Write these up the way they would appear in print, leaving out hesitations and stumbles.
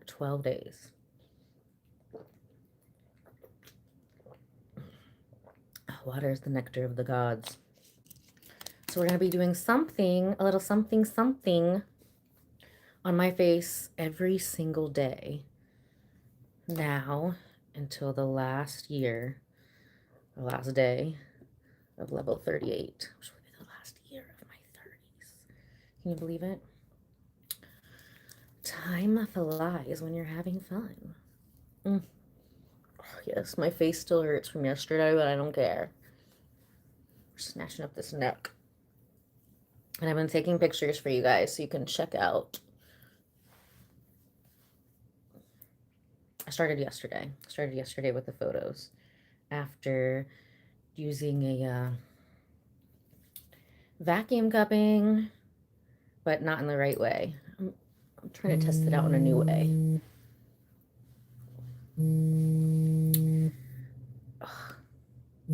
in 12 days. Water is the nectar of the gods. So we're going to be doing something, a little something, something on my face every single day now until the last year, the last day of level 38, which will be the last year of my 30s. Can you believe it? Time flies when you're having fun. Oh, yes, my face still hurts from yesterday, but I don't care. We're snatching up this neck. And I've been taking pictures for you guys so you can check out. I started yesterday with the photos after using a vacuum cupping, but not in the right way. I'm trying to test it out in a new way. Ugh. I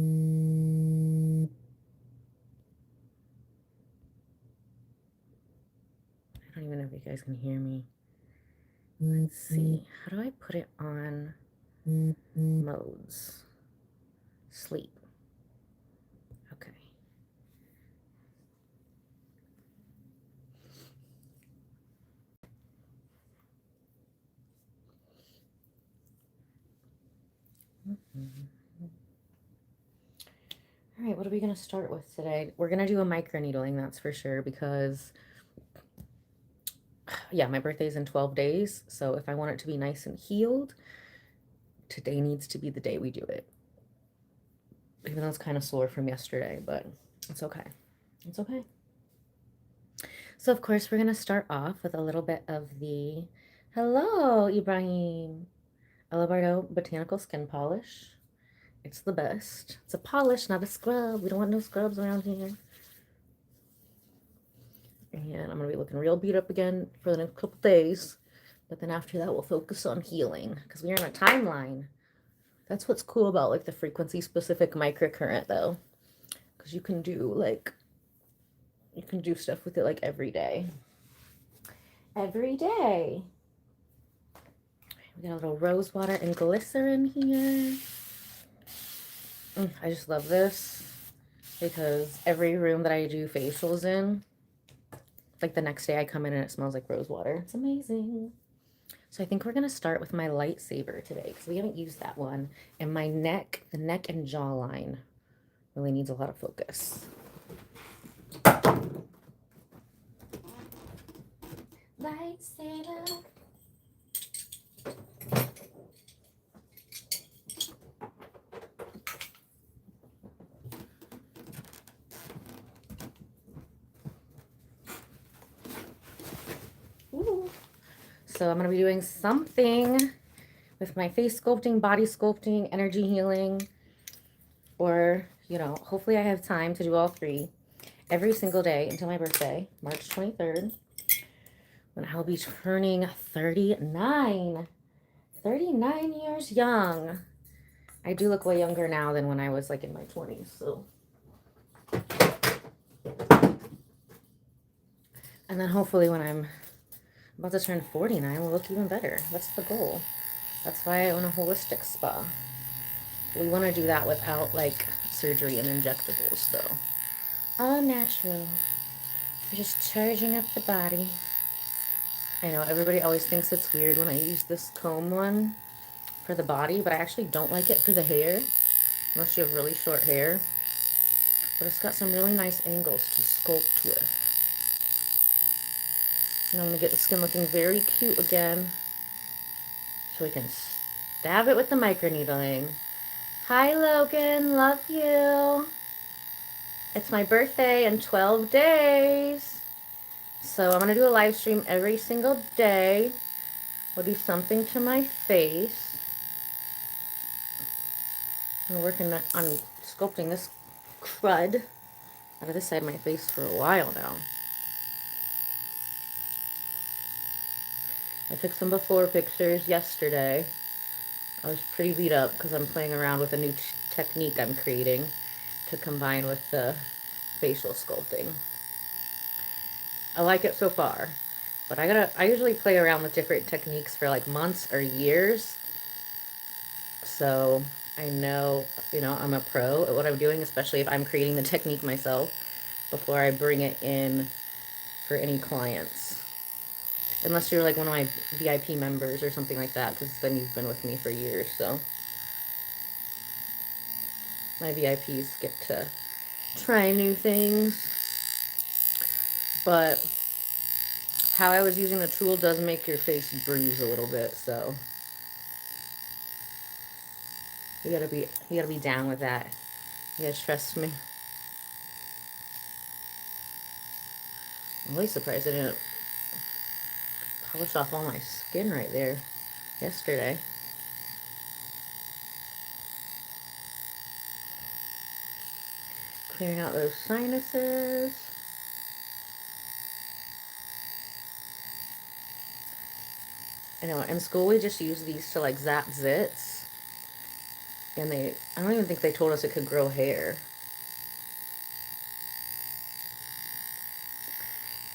don't even know if you guys can hear me. Let's see. How do I put it on modes? Sleep. Okay. All right, what are we going to start with today? We're going to do a microneedling, that's for sure, because yeah, my birthday's in 12 days. So if I want it to be nice and healed, today needs to be the day we do it. Even though it's kind of sore from yesterday, but it's okay. It's okay. So of course, we're going to start off with a little bit of the, hello, Ibrahim, Alabardo Botanical Skin Polish. It's the best. It's a polish, not a scrub. We don't want no scrubs around here. And I'm going to be looking real beat up again for the next couple days. But then after that, we'll focus on healing because we're in a timeline. That's what's cool about like the frequency specific microcurrent though. Because you can do stuff with it like every day. Every day. We got a little rose water and glycerin here. I just love this because every room that I do facials in, like the next day I come in and it smells like rose water. It's amazing. So I think we're going to start with my lightsaber today because we haven't used that one. And my neck, the neck and jawline really needs a lot of focus. Lightsaber. Ooh. So I'm going to be doing something with my face sculpting, body sculpting, energy healing, or, you know, hopefully I have time to do all three every single day until my birthday, March 23rd, when I'll be turning 39. 39 years young. I do look way younger now than when I was like in my 20s, so. And then hopefully when I'm about to turn 49, we'll look even better. That's the goal. That's why I own a holistic spa. We want to do that without like surgery and injectables though. All natural. We're just charging up the body. I know everybody always thinks it's weird when I use this comb one for the body, but I actually don't like it for the hair, unless you have really short hair. But it's got some really nice angles to sculpt with. And I'm going to get the skin looking very cute again, so we can stab it with the microneedling. Hi Logan, love you. It's my birthday in 12 days. So I'm going to do a live stream every single day. We'll do something to my face. I'm working on sculpting this crud out of this side of my face for a while now. I took some before pictures yesterday. I was pretty beat up because I'm playing around with a new technique I'm creating to combine with the facial sculpting. I like it so far, But I usually play around with different techniques for like months or years. So I know, I'm a pro at what I'm doing, especially if I'm creating the technique myself before I bring it in for any clients. Unless you're like one of my VIP members or something like that, because then you've been with me for years. So my VIPs get to try new things. But how I was using the tool does make your face bruise a little bit, so you gotta be down with that. You guys trust me. I'm really surprised I didn't polish off all my skin right there yesterday. Clearing out those sinuses. I know, in school we just use these to like zap zits. And I don't even think they told us it could grow hair.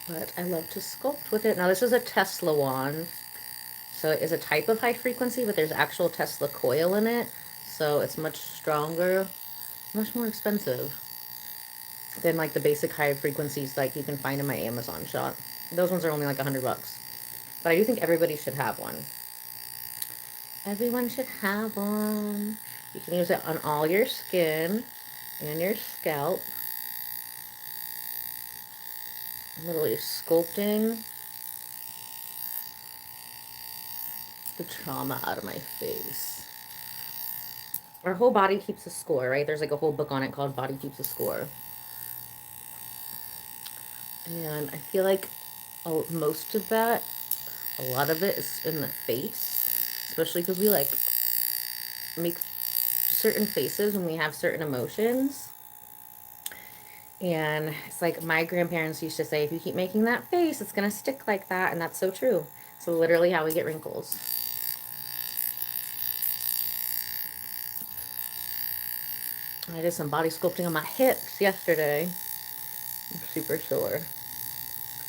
But I love to sculpt with it. Now this is a Tesla wand. So it is a type of high frequency, but there's actual Tesla coil in it. So it's much stronger, much more expensive than like the basic high frequencies like you can find in my Amazon shop. Those ones are only like $100. But I do think everybody should have one. Everyone should have one. You can use it on all your skin and your scalp. I'm literally sculpting the trauma out of my face. Our whole body keeps a score, right? There's like a whole book on it called Body Keeps a Score. And I feel like most of that, a lot of it is in the face, especially because we like make certain faces when we have certain emotions. And it's like my grandparents used to say, if you keep making that face, it's going to stick like that. And that's so true. So literally how we get wrinkles. I did some body sculpting on my hips yesterday. I'm super sore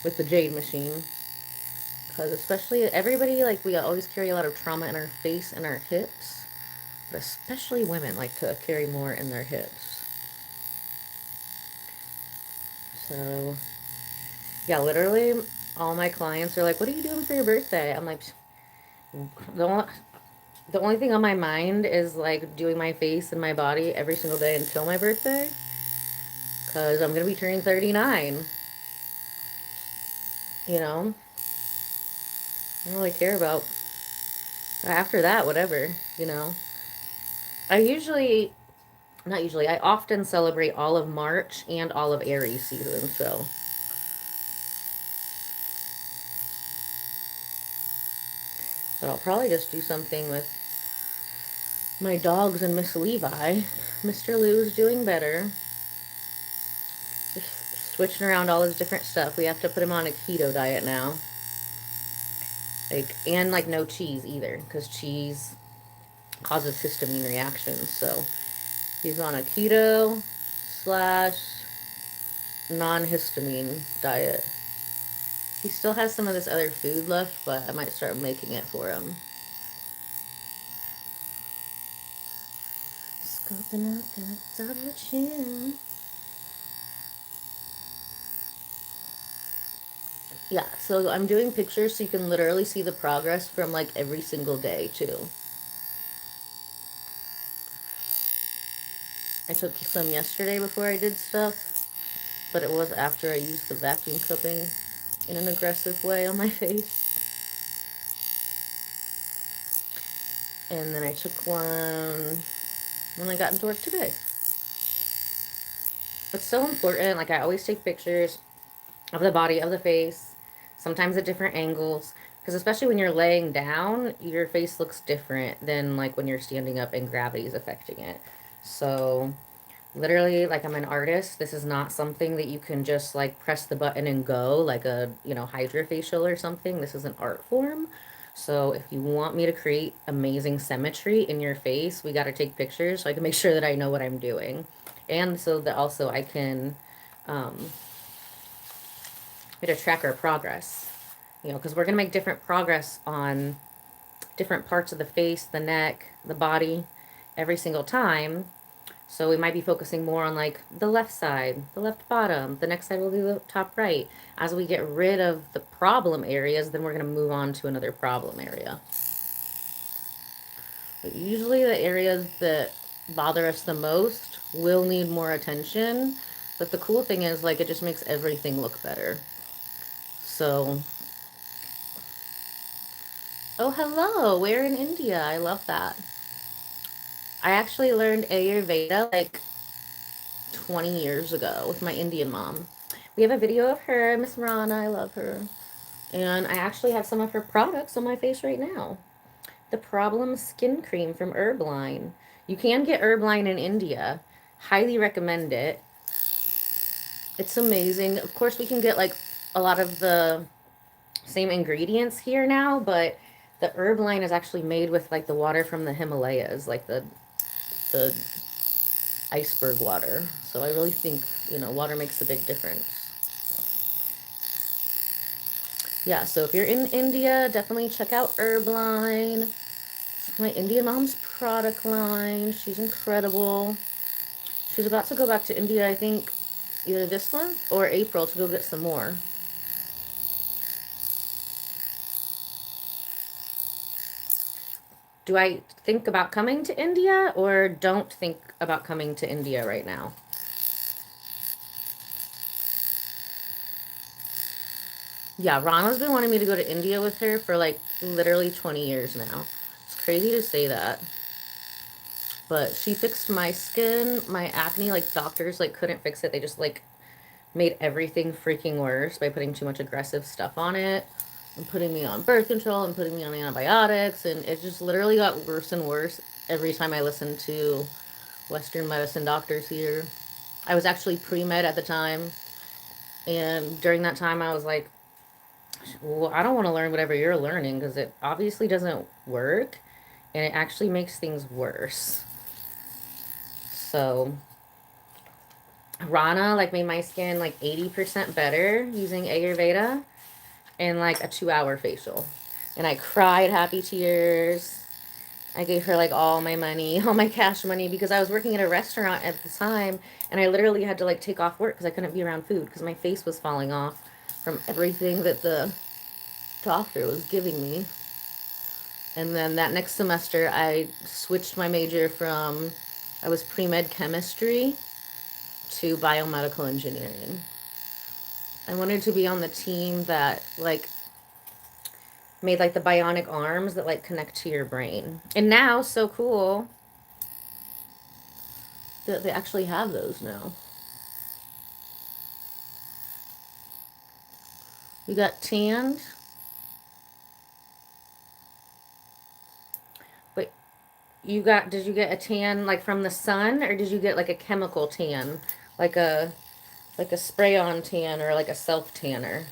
with the jade machine. Because especially everybody, like we always carry a lot of trauma in our face and our hips. But especially women like to carry more in their hips. So, yeah, literally all my clients are like, what are you doing for your birthday? I'm like, the only thing on my mind is like doing my face and my body every single day until my birthday. Because I'm going to be turning 39. You know? I don't really care about after that, whatever, you know? I usually, not usually, I often celebrate all of March and all of Aries season, so. But I'll probably just do something with my dogs and Miss Levi. Mr. Lou's doing better. Just switching around all his different stuff. We have to put him on a keto diet now. And no cheese either, because cheese causes histamine reactions. So he's on a keto / non-histamine diet. He still has some of this other food left, but I might start making it for him. Sculpting up that double chin. Yeah, so I'm doing pictures so you can literally see the progress from like every single day too. I took some yesterday before I did stuff, but it was after I used the vacuum cupping in an aggressive way on my face. And then I took one when I got into work today. It's so important. Like I always take pictures of the body, of the face, sometimes at different angles. Because especially when you're laying down, your face looks different than like when you're standing up and gravity is affecting it. So literally, like I'm an artist. This is not something that you can just like press the button and go like a, hydrofacial or something. This is an art form. So if you want me to create amazing symmetry in your face, we got to take pictures so I can make sure that I know what I'm doing. And so that also I can, to track our progress. You know, because we're going to make different progress on different parts of the face, the neck, the body every single time. So we might be focusing more on like the left side, the left bottom. The next side will be the top right. As we get rid of the problem areas, then we're going to move on to another problem area. But usually the areas that bother us the most will need more attention. But the cool thing is, like, it just makes everything look better. So, oh, hello, we're in India. I love that. I actually learned Ayurveda like 20 years ago with my Indian mom. We have a video of her, Miss Rana. I love her. And I actually have some of her products on my face right now. The Problem Skin Cream from Herbline. You can get Herbline in India. Highly recommend it. It's amazing. Of course, we can get like a lot of the same ingredients here now, but the Herbline is actually made with like the water from the Himalayas, like the iceberg water. So I really think, you know, water makes a big difference. Yeah, so if you're in India, definitely check out Herbline. My Indian mom's product line. She's incredible. She's about to go back to India, I think, either this month or April to go get some more. Do I think about coming to India or don't think about coming to India right now? Yeah, Rana's been wanting me to go to India with her for like literally 20 years now. It's crazy to say that. But she fixed my skin, my acne, like doctors like couldn't fix it. They just like made everything freaking worse by putting too much aggressive stuff on it and putting me on birth control and putting me on antibiotics, and it just literally got worse and worse every time I listened to Western medicine doctors here. I was actually pre-med at the time, and during that time I was like, well, I don't want to learn whatever you're learning because it obviously doesn't work and it actually makes things worse. So Rana like made my skin like 80% better using Ayurveda in like a 2-hour facial. And I cried happy tears. I gave her like all my money, all my cash money, because I was working at a restaurant at the time and I literally had to like take off work because I couldn't be around food because my face was falling off from everything that the doctor was giving me. And then that next semester I switched my major from, I was pre-med chemistry to biomedical engineering. I wanted to be on the team that like made like the bionic arms that like connect to your brain. And now, so cool that they actually have those now. You got tanned. But did you get a tan like from the sun or did you get like a chemical tan? Like a spray-on tan or like a self-tanner?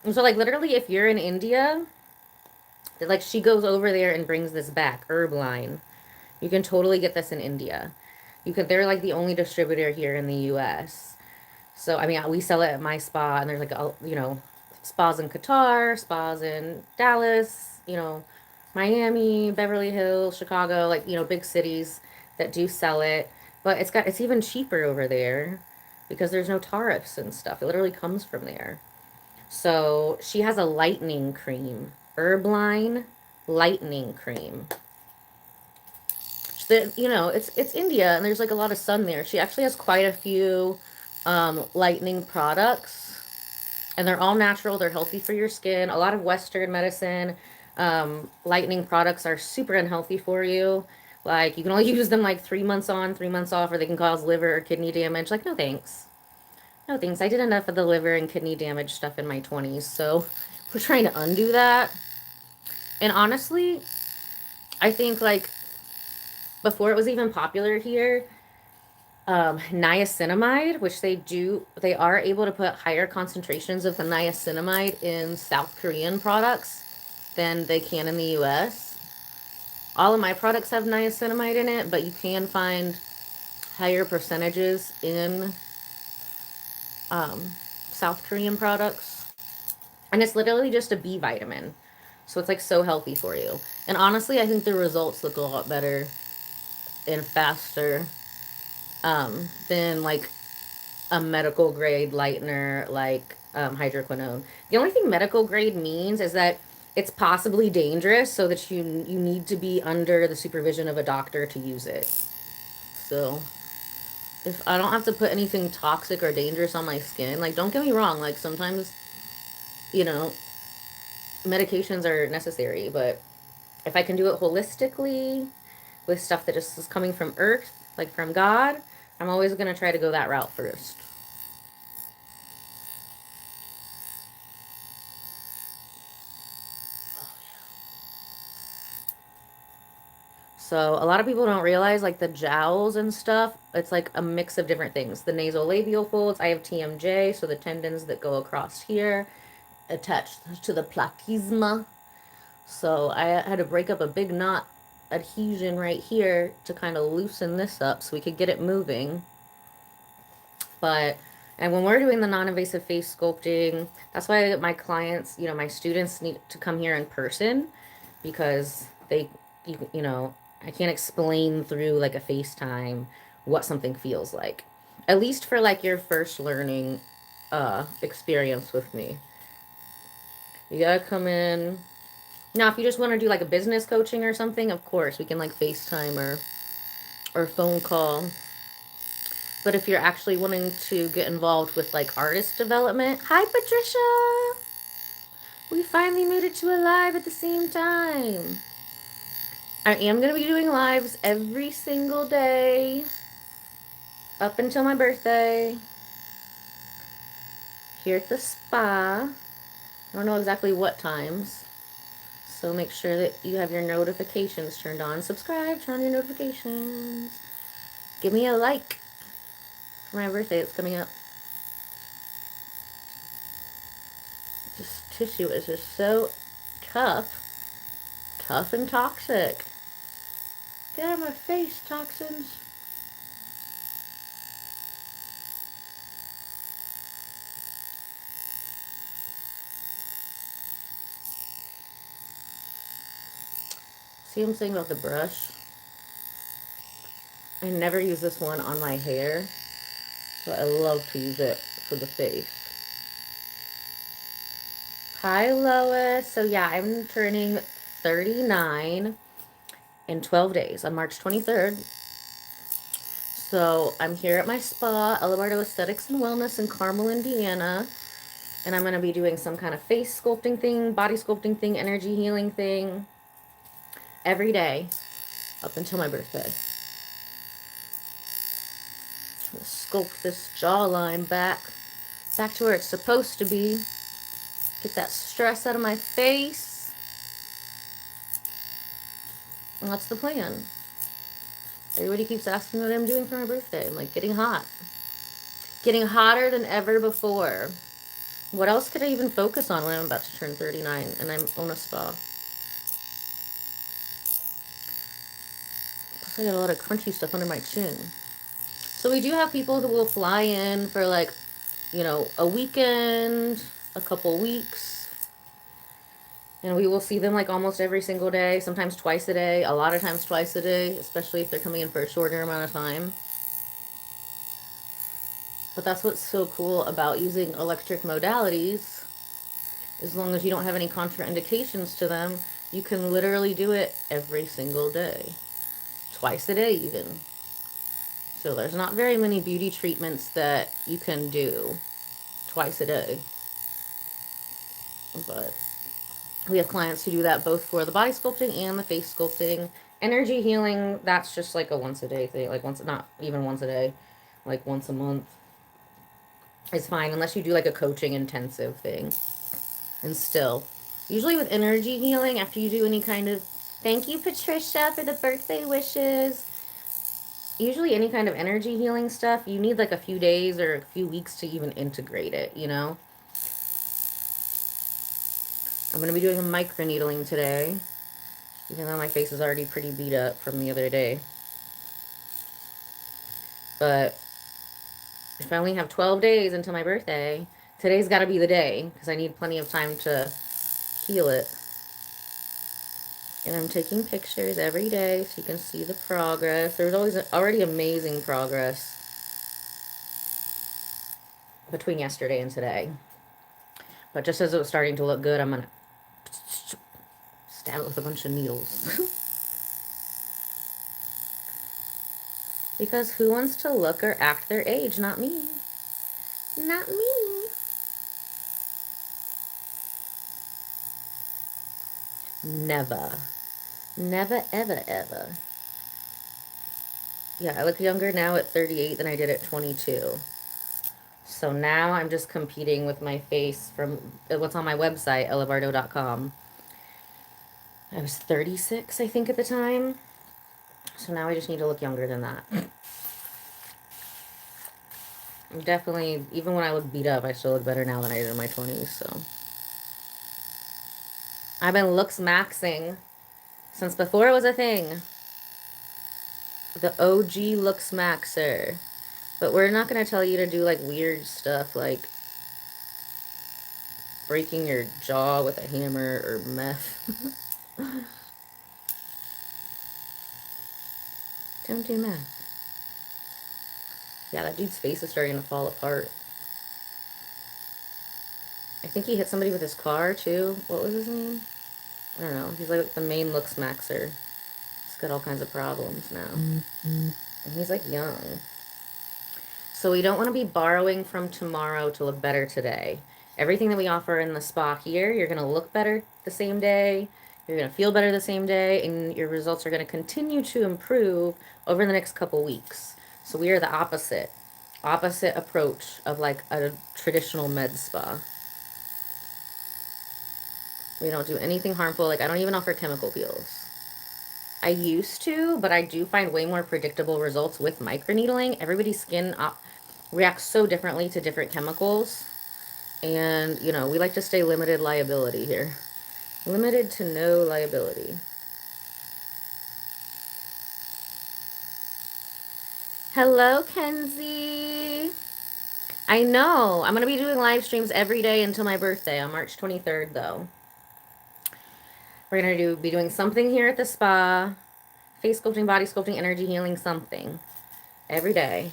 And so like literally if you're in India, like she goes over there and brings this back, Herbline. You can totally get this in India. They're like the only distributor here in the US. So, I mean, we sell it at my spa, and there's like, you know, spas in Qatar, spas in Dallas, you know, Miami, Beverly Hills, Chicago, like, you know, big cities that do sell it. But it's even cheaper over there because there's no tariffs and stuff. It literally comes from there. So, she has a lightening cream, Herbline lightening cream. You know, it's India and there's like a lot of sun there. She actually has quite a few lightening products, and they're all natural. They're healthy for your skin. A lot of Western medicine lightening products are super unhealthy for you. Like you can only use them like 3 months on, 3 months off, or they can cause liver or kidney damage. Like no thanks, no thanks. I did enough of the liver and kidney damage stuff in my 20s, so we're trying to undo that. And honestly, I think like before it was even popular here, niacinamide, which they are able to put higher concentrations of the niacinamide in South Korean products than they can in the US. All of my products have niacinamide in it, but you can find higher percentages in South Korean products. And it's literally just a B vitamin. So it's like so healthy for you. And honestly, I think the results look a lot better and faster than like a medical grade lightener like hydroquinone. The only thing medical grade means is that it's possibly dangerous, so that you need to be under the supervision of a doctor to use it. So if I don't have to put anything toxic or dangerous on my skin, like don't get me wrong, like sometimes, you know, medications are necessary, but if I can do it holistically with stuff that just is coming from earth, like from God, I'm always going to try to go that route first. So a lot of people don't realize like the jowls and stuff, it's like a mix of different things. The nasolabial folds, I have TMJ, so the tendons that go across here attached to the platysma. So I had to break up a big knot adhesion right here to kind of loosen this up so we could get it moving. And when we're doing the non-invasive face sculpting, that's why my clients, you know, my students need to come here in person, because you know, I can't explain through like a FaceTime what something feels like. At least for like your first learning experience with me. You gotta come in. Now, if you just want to do like a business coaching or something, of course, we can like FaceTime or phone call. But if you're actually wanting to get involved with like artist development, hi Patricia! We finally made it to a live at the same time. I am going to be doing lives every single day up until my birthday here at the spa. I don't know exactly what times, so make sure that you have your notifications turned on. Subscribe, turn on your notifications. Give me a like for my birthday. It's coming up. This tissue is just so tough and toxic. Get out of my face, toxins. See what I'm saying about the brush? I never use this one on my hair, but I love to use it for the face. Hi, Lois. So yeah, I'm turning 39 in 12 days on March 23rd. So I'm here at my spa, Elevardo Aesthetics and Wellness in Carmel, Indiana. And I'm going to be doing some kind of face sculpting thing, body sculpting thing, energy healing thing every day up until my birthday. Sculpt this jawline back to where it's supposed to be. Get that stress out of my face. And that's the plan. Everybody keeps asking what I'm doing for my birthday. I'm like, getting hot. Getting hotter than ever before. What else could I even focus on when I'm about to turn 39 and I'm on a spa? Plus I got a lot of crunchy stuff under my chin. So we do have people who will fly in for like, you know, a weekend, a couple weeks. And we will see them like almost every single day, sometimes twice a day, a lot of times twice a day, especially if they're coming in for a shorter amount of time. But that's what's so cool about using electric modalities. As long as you don't have any contraindications to them, you can literally do it every single day. Twice a day even. So there's not very many beauty treatments that you can do twice a day. But we have clients who do that both for the body sculpting and the face sculpting. Energy healing, that's just like a once a day thing. Like once, not even once a day, like once a month. It's fine unless you do like a coaching intensive thing. And still, usually with energy healing, after you do any kind of, thank you Patricia for the birthday wishes. Usually any kind of energy healing stuff, you need like a few days or a few weeks to even integrate it, you know? I'm going to be doing a microneedling today, even though my face is already pretty beat up from the other day. But If I only have 12 days until my birthday, today's got to be the day because I need plenty of time to heal it. And I'm taking pictures every day so you can see the progress. There's always already amazing progress between yesterday and today. But just as it was starting to look good, I'm going to stab it with a bunch of needles. Because who wants to look or act their age? Not me. Not me. Never. Never, ever, ever. Yeah, I look younger now at 38 than I did at 22. So now I'm just competing with my face from what's on my website, elibardo.com. I was 36, I think, at the time. So now I just need to look younger than that. Definitely, even when I look beat up, I still look better now than I did in my 20s, so. I've been looks maxing since before it was a thing. The OG looks maxer. But we're not going to tell you to do, like, weird stuff, like breaking your jaw with a hammer or meth. Don't do meth. Yeah, that dude's face is starting to fall apart. I think he hit somebody with his car, too. What was his name? I don't know. He's like the main looks maxer. He's got all kinds of problems now. And he's like young. So we don't want to be borrowing from tomorrow to look better today. Everything that we offer in the spa here, you're going to look better the same day. You're going to feel better the same day. And your results are going to continue to improve over the next couple weeks. So we are the opposite approach of like a traditional med spa. We don't do anything harmful. Like, I don't even offer chemical peels. I used to, but I do find way more predictable results with microneedling. Everybody's skin reacts so differently to different chemicals. And, you know, we like to stay limited liability here. Limited to no liability. Hello, Kenzie. I know. I'm going to be doing live streams every day until my birthday on March 23rd, though. We're going to be doing something here at the spa. Face sculpting, body sculpting, energy healing, something. Every day.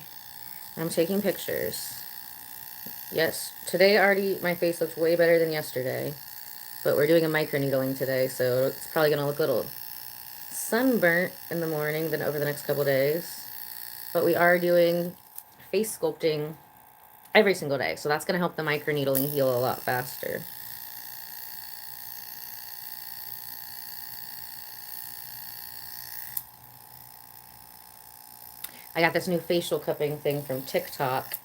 I'm taking pictures. Yes, today already my face looks way better than yesterday. But we're doing a microneedling today, so it's probably going to look a little sunburnt in the morning than over the next couple days. But we are doing face sculpting every single day, so that's going to help the microneedling heal a lot faster. I got this new facial cupping thing from TikTok.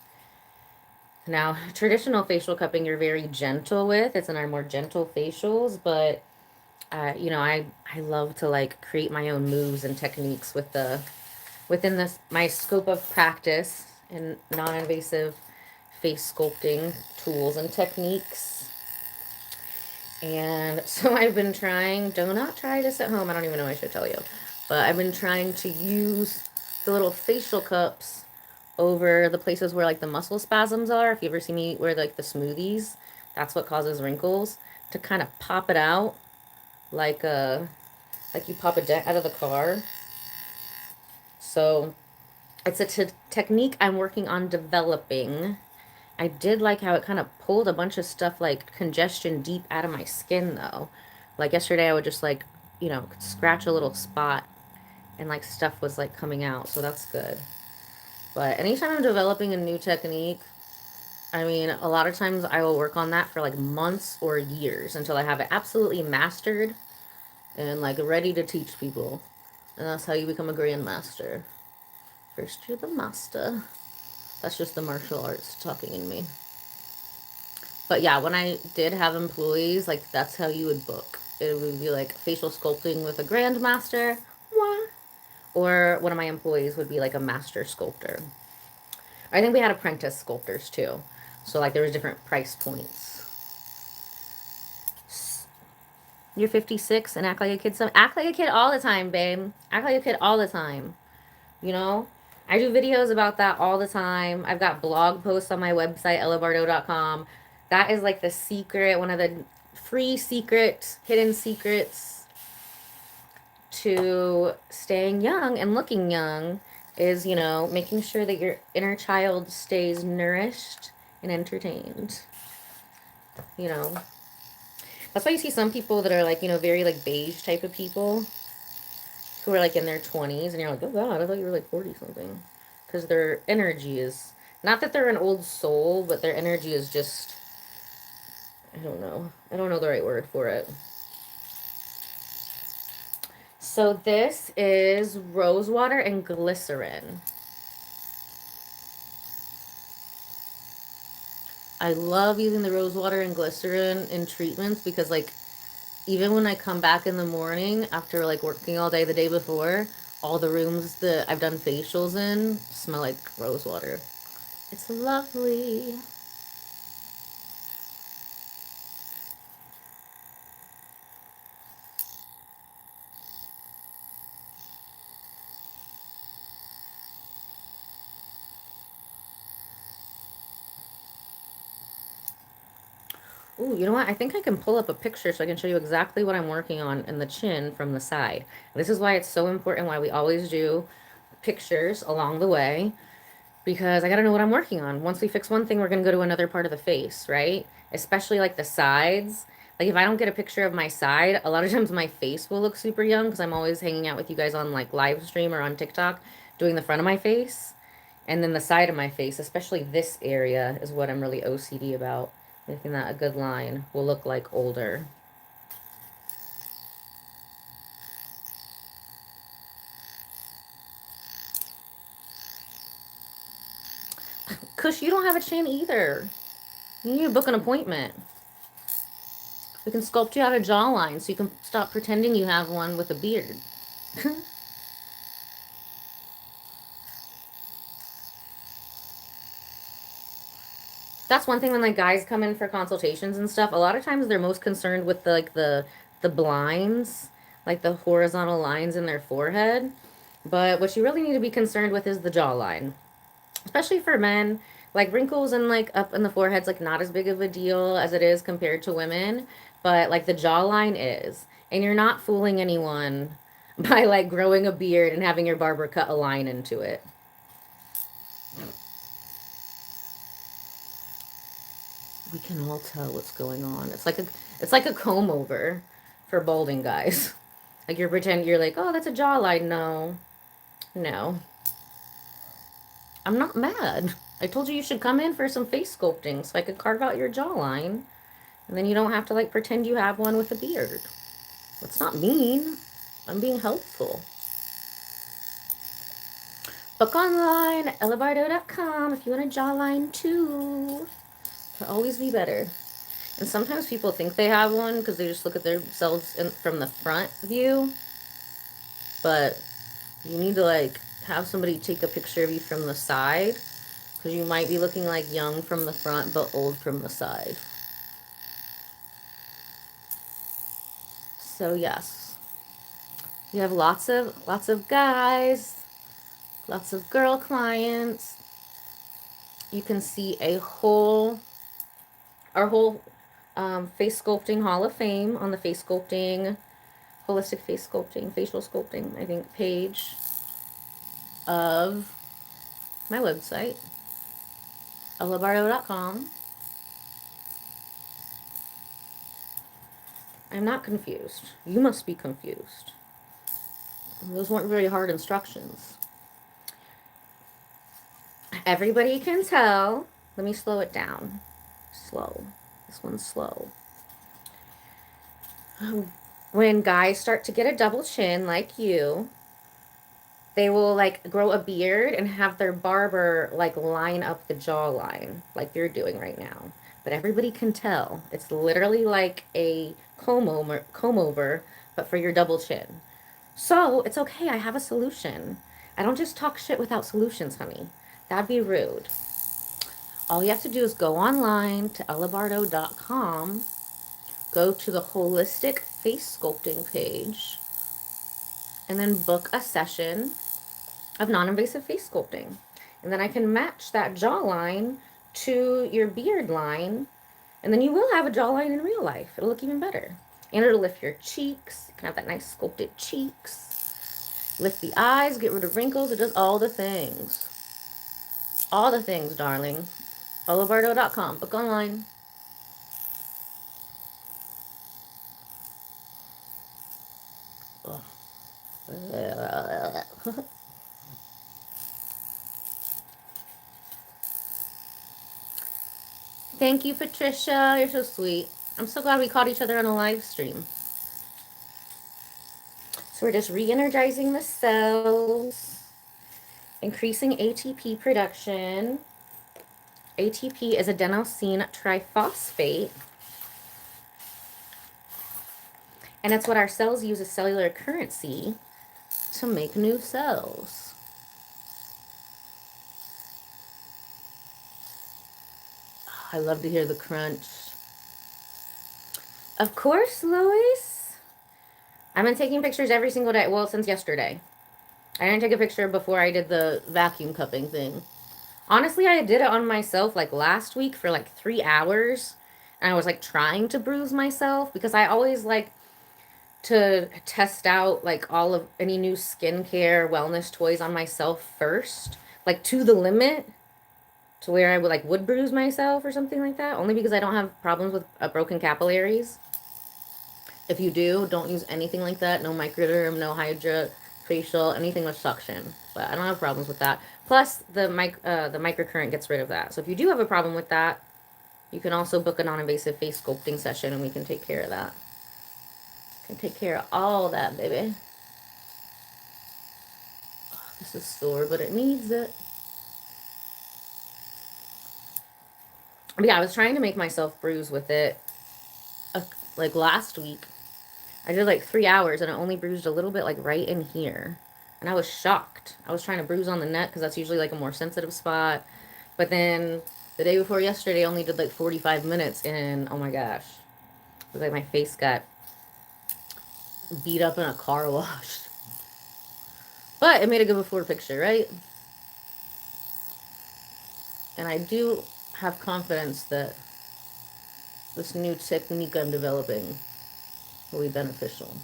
Now, traditional facial cupping you're very gentle with. It's in our more gentle facials, but you know, I love to like create my own moves and techniques with within this my scope of practice in non-invasive face sculpting tools and techniques. And so I've been trying, do not try this at home, I don't even know I should tell you, but I've been trying to use the little facial cups over the places where like the muscle spasms are. If you ever see me wear like the smoothies, that's what causes wrinkles, to kind of pop it out like you pop a dent out of the car. So it's a technique I'm working on developing. I did like how it kind of pulled a bunch of stuff like congestion deep out of my skin though. Like yesterday I would just like, you know, scratch a little spot and like stuff was like coming out. So that's good. But anytime I'm developing a new technique, I mean, a lot of times I will work on that for like months or years until I have it absolutely mastered and like ready to teach people. And that's how you become a grandmaster. First you're the master. That's just the martial arts talking in me. But yeah, when I did have employees, like that's how you would book. It would be like facial sculpting with a grandmaster. Or one of my employees would be like a master sculptor. I think we had apprentice sculptors too. So like there was different price points. You're 56 and act like a kid. Act like a kid all the time, babe. Act like a kid all the time. You know? I do videos about that all the time. I've got blog posts on my website, ellabardo.com. That is like the secret, one of the free secrets, hidden secrets to staying young and looking young is, you know, making sure that your inner child stays nourished and entertained. You know, that's why you see some people that are like, you know, very like beige type of people who are like in their 20s, and you're like, oh God, I thought you were like 40 something. Because their energy is, not that they're an old soul, but their energy is just, I don't know. I don't know the right word for it. So this is rose water and glycerin. I love using the rose water and glycerin in treatments because, like, even when I come back in the morning after like working all day the day before, all the rooms that I've done facials in smell like rose water. It's lovely. Ooh, you know what? I think I can pull up a picture so I can show you exactly what I'm working on in the chin from the side. This is why it's so important, why we always do pictures along the way, because I gotta know what I'm working on. Once we fix one thing, we're gonna go to another part of the face, right? Especially like the sides. Like if I don't get a picture of my side, a lot of times my face will look super young because I'm always hanging out with you guys on like live stream or on TikTok doing the front of my face. And then the side of my face, especially this area, is what I'm really OCD about. Making that a good line will look like older. Kush, you don't have a chin either. You need to book an appointment. We can sculpt you out a jawline so you can stop pretending you have one with a beard. That's one thing when like guys come in for consultations and stuff. A lot of times they're most concerned with the like the blinds, like the horizontal lines in their forehead. But what you really need to be concerned with is the jawline, especially for men. Like wrinkles and like up in the forehead's like not as big of a deal as it is compared to women, but like the jawline is. And you're not fooling anyone by like growing a beard and having your barber cut a line into it. We can all tell what's going on. It's like a comb over for balding guys. Like you're pretending you're like, oh, that's a jawline. No, no, I'm not mad. I told you you should come in for some face sculpting so I could carve out your jawline, and then you don't have to like pretend you have one with a beard. That's not mean. I'm being helpful. Book online, ellabardo.com if you want a jawline too. It'll always be better. And sometimes people think they have one because they just look at themselves from the front view. But you need to like have somebody take a picture of you from the side because you might be looking like young from the front but old from the side. So yes, you have lots of guys, lots of girl clients. You can see our whole face sculpting Hall of Fame on the face sculpting, holistic face sculpting, facial sculpting, I think, page of my website, ellabardo.com. I'm not confused. You must be confused. Those weren't very hard instructions. Everybody can tell. Let me slow it down. Slow. This one's slow. When guys start to get a double chin like you, they will like grow a beard and have their barber like line up the jawline like you're doing right now. But everybody can tell. It's literally like a comb over, but for your double chin. So it's okay. I have a solution. I don't just talk shit without solutions, honey. That'd be rude. All you have to do is go online to ellabardo.com, go to the holistic face sculpting page, and then book a session. of non-invasive face sculpting. And then I can match that jawline to your beard line. And then you will have a jawline in real life. It'll look even better. And it'll lift your cheeks. You can have that nice sculpted cheeks. Lift the eyes, get rid of wrinkles. It does all the things. All the things, darling. Olivardo.com. Book online. Thank you, Patricia. You're so sweet. I'm so glad we caught each other on a live stream. So we're just re-energizing the cells, increasing ATP production. ATP is adenosine triphosphate. And it's what our cells use as cellular currency to make new cells. I love to hear the crunch. Of course, Lois. I've been taking pictures every single day. Well, since yesterday. I didn't take a picture before I did the vacuum cupping thing. Honestly, I did it on myself like last week for like 3 hours. And I was like trying to bruise myself because I always like to test out like all of any new skincare wellness toys on myself first, like to the limit, to where I would bruise myself or something like that, only because I don't have problems with broken capillaries. If you do, don't use anything like that. No microderm, no hydra facial, anything with suction. But I don't have problems with that. Plus, the microcurrent gets rid of that. So if you do have a problem with that, you can also book a non-invasive face sculpting session and we can take care of that. Can take care of all that, baby. Oh, this is sore, but it needs it. But yeah, I was trying to make myself bruise with it like last week. I did like 3 hours and it only bruised a little bit like right in here. And I was shocked. I was trying to bruise on the neck because that's usually like a more sensitive spot. But then the day before yesterday, I only did like 45 minutes and oh my gosh. It was like my face got beat up in a car wash. But it made a good before picture, right? And I do have confidence that this new technique I'm developing will be beneficial.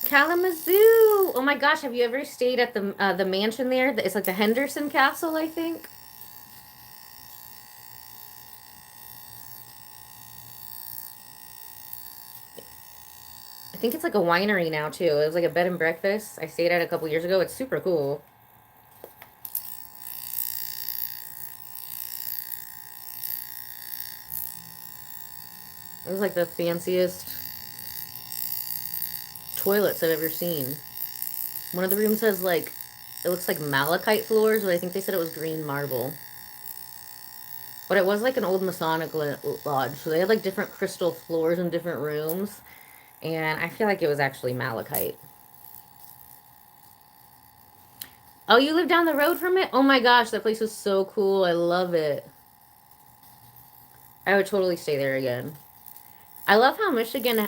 Kalamazoo! Oh my gosh, have you ever stayed at the mansion there? It's like the Henderson Castle, I think. I think it's like a winery now too. It was like a bed and breakfast. I stayed at a couple years ago. It's super cool. It was like the fanciest toilets I've ever seen. One of the rooms has like, it looks like malachite floors, but I think they said it was green marble. But it was like an old Masonic lodge, so they had like different crystal floors in different rooms. And I feel like it was actually malachite. Oh, you live down the road from it? Oh my gosh, that place was so cool. I love it. I would totally stay there again. I love how Michigan,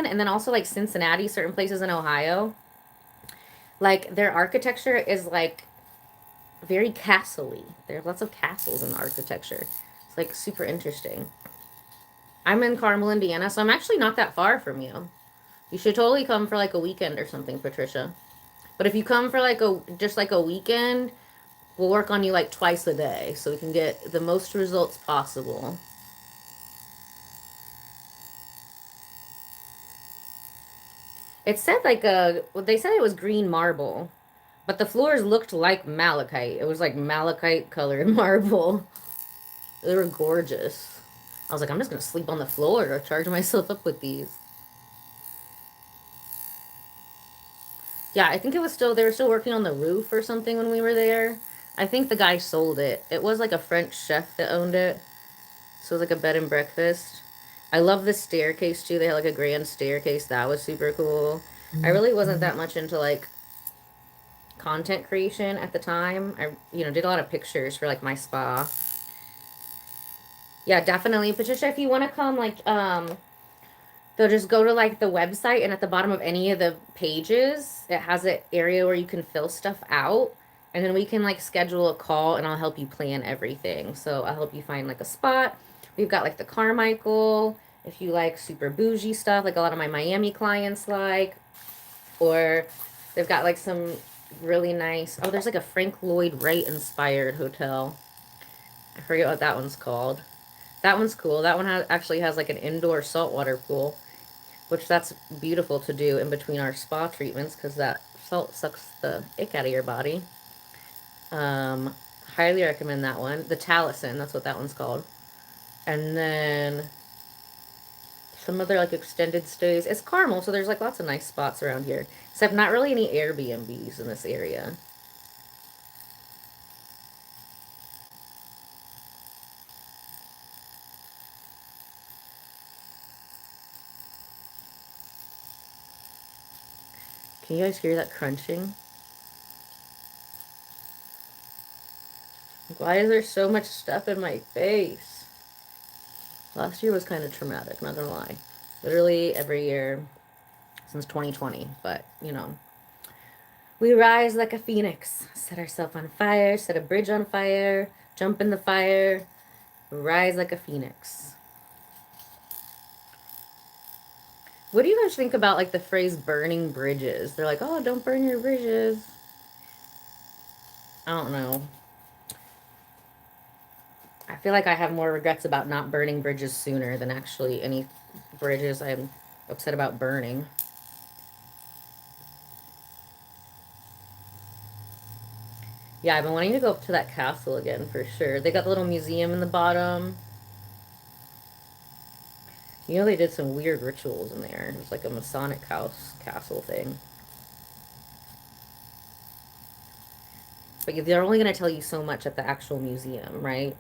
and then also like Cincinnati, certain places in Ohio, like their architecture is like very castle-y. There are lots of castles in the architecture. It's like super interesting. I'm in Carmel, Indiana, so I'm actually not that far from you. You should totally come for like a weekend or something, Patricia. But if you come for like just like a weekend, we'll work on you like twice a day so we can get the most results possible. It said like well, they said it was green marble, but the floors looked like malachite. It was like malachite colored marble. They were gorgeous. I was like, I'm just gonna sleep on the floor or charge myself up with these. Yeah, I think it was still, they were still working on the roof or something when we were there. I think the guy sold it. It was like a French chef that owned it. So it was like a bed and breakfast. I love the staircase too. They had like a grand staircase. That was super cool. I really wasn't that much into like content creation at the time. I, did a lot of pictures for like my spa. Yeah, definitely. Patricia, if you want to come, like, they'll just go to like the website, and at the bottom of any of the pages, it has an area where you can fill stuff out. And then we can like schedule a call and I'll help you plan everything. So I'll help you find like a spot. We've got like the Carmichael, if you like super bougie stuff, like a lot of my Miami clients like. Or they've got like some really nice, oh, there's like a Frank Lloyd Wright inspired hotel. I forget what that one's called. That one's cool. That one actually has like an indoor saltwater pool, which that's beautiful to do in between our spa treatments because that salt sucks the ick out of your body. Um, Highly recommend that one. The Taliesin, that's what that one's called. And then some other like extended stays. It's Carmel, so there's like lots of nice spots around here. Except not really any Airbnbs in this area. Can you guys hear that crunching? Why is there so much stuff in my face? Last year was kind of traumatic, not gonna lie. Literally every year since 2020, but we rise like a phoenix, set ourselves on fire, set a bridge on fire, jump in the fire, rise like a phoenix. What do you guys think about like the phrase burning bridges? They're like, oh, don't burn your bridges. I don't know. I feel like I have more regrets about not burning bridges sooner than actually any bridges I'm upset about burning. Yeah, I've been wanting to go up to that castle again for sure. They got the little museum in the bottom. They did some weird rituals in there. It was like a Masonic house castle thing. But they're only going to tell you so much at the actual museum, right?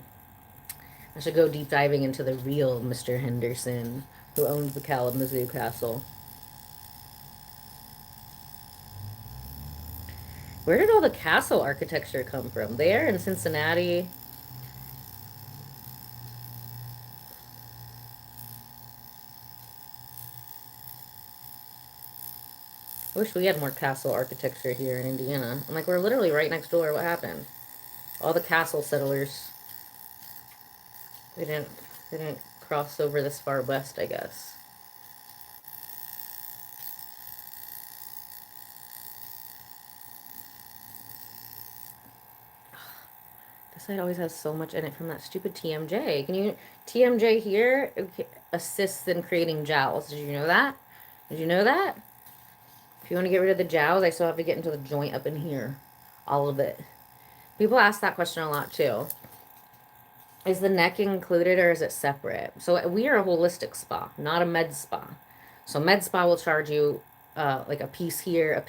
I should go deep diving into the real Mr. Henderson, who owned the Kalamazoo Castle. Where did all the castle architecture come from? There in Cincinnati. I wish we had more castle architecture here in Indiana. I'm like, we're literally right next door. What happened? All the castle settlers. They didn't cross over this far west, I guess. This side always has so much in it from that stupid TMJ. TMJ here assists in creating jowls. Did you know that? Did you know that? If you want to get rid of the jowls, I still have to get into the joint up in here. All of it. People ask that question a lot too. Is the neck included or is it separate? So we are a holistic spa, not a med spa. So med spa will charge you like a piece here,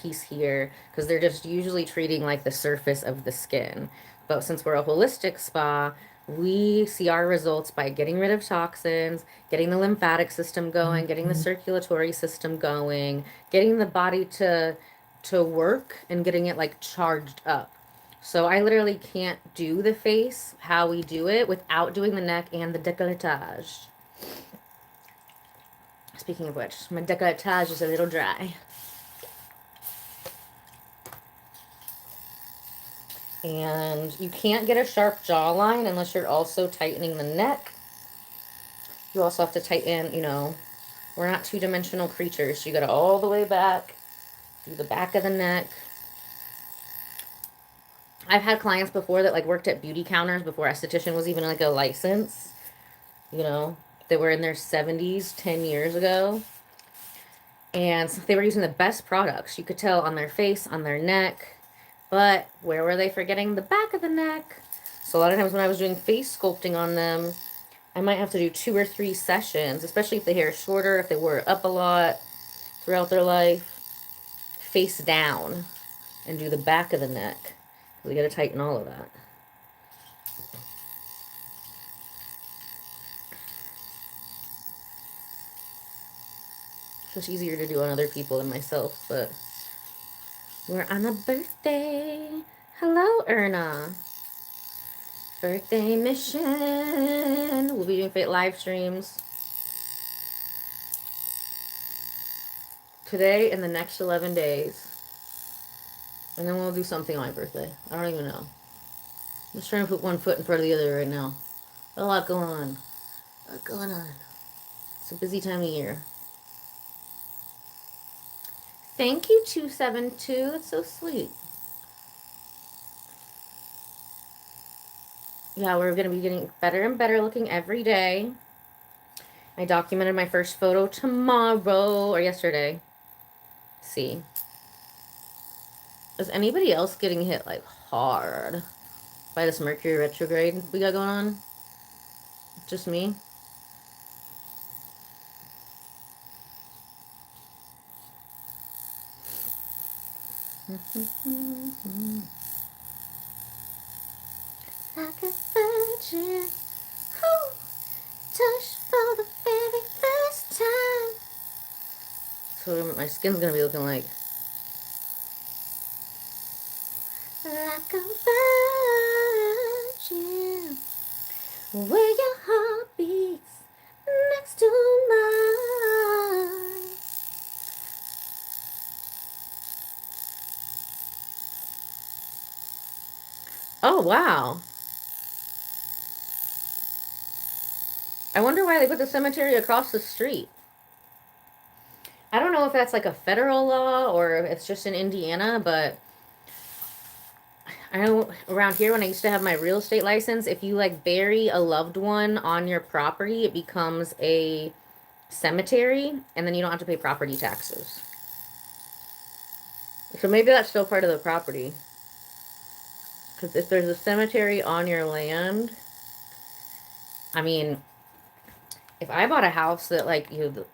because they're just usually treating like the surface of the skin. But since we're a holistic spa, we see our results by getting rid of toxins, getting the lymphatic system going, getting the circulatory system going, getting the body to work and getting it like charged up. So I literally can't do the face how we do it without doing the neck and the decolletage. Speaking of which, my decolletage is a little dry. And you can't get a sharp jawline unless you're also tightening the neck. You also have to tighten, we're not two-dimensional creatures. You got to all the way back, do the back of the neck. I've had clients before that like worked at beauty counters before esthetician was even like a license. They were in their 70s 10 years ago. And they were using the best products. You could tell on their face, on their neck. But where were they forgetting the back of the neck? So a lot of times when I was doing face sculpting on them, I might have to do 2 or 3 sessions, especially if the hair is shorter, if they wore it up a lot throughout their life. Face down and do the back of the neck. We got to tighten all of that. It's much easier to do on other people than myself, but we're on a birthday. Hello, Erna. Birthday mission. We'll be doing fit live streams today and the next 11 days. And then we'll do something on my birthday. I don't even know. I'm just trying to put one foot in front of the other right now. A lot going on. A lot going on. It's a busy time of year. Thank you, 272. That's so sweet. Yeah, we're going to be getting better and better looking every day. I documented my first photo tomorrow or yesterday. See. Is anybody else getting hit like hard by this Mercury retrograde we got going on? Just me? Like a virgin, oh, touched for the very first time. So what my skin's gonna be looking like. Like a virgin, where your heart beats next to mine. Oh, wow. I wonder why they put the cemetery across the street. I don't know if that's like a federal law or if it's just in Indiana, but I know around here when I used to have my real estate license, if you like bury a loved one on your property, it becomes a cemetery and then you don't have to pay property taxes. So maybe that's still part of the property. Because if there's a cemetery on your land, I mean, if I bought a house that like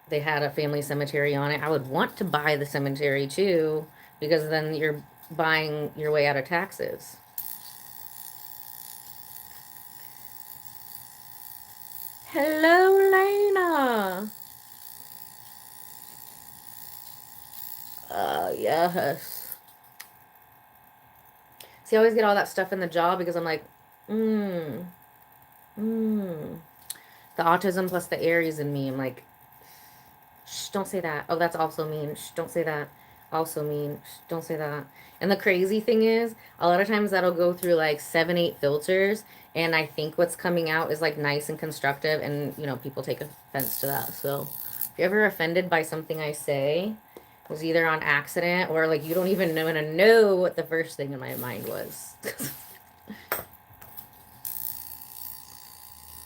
they had a family cemetery on it, I would want to buy the cemetery too, because then you're buying your way out of taxes. Hello, Lena. Yes. See, I always get all that stuff in the jaw because I'm like, The autism plus the Aries in me. I'm like, shh, don't say that. Oh, that's also mean. Shh, don't say that. Also mean. Shh, don't say that. And the crazy thing is, a lot of times that'll go through like 7, 8 filters, and I think what's coming out is like nice and constructive, and people take offense to that. So if you're ever offended by something I say, it was either on accident or like you don't even know what the first thing in my mind was.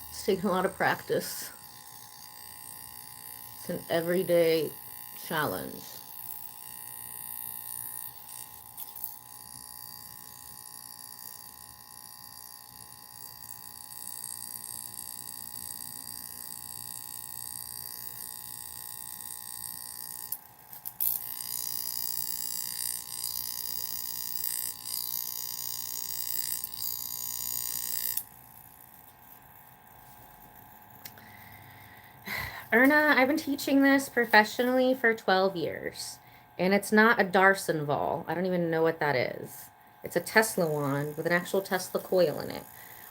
It's taken a lot of practice. It's an everyday challenge. Erna, I've been teaching this professionally for 12 years, and it's not a Darson ball. I don't even know what that is. It's a Tesla wand with an actual Tesla coil in it.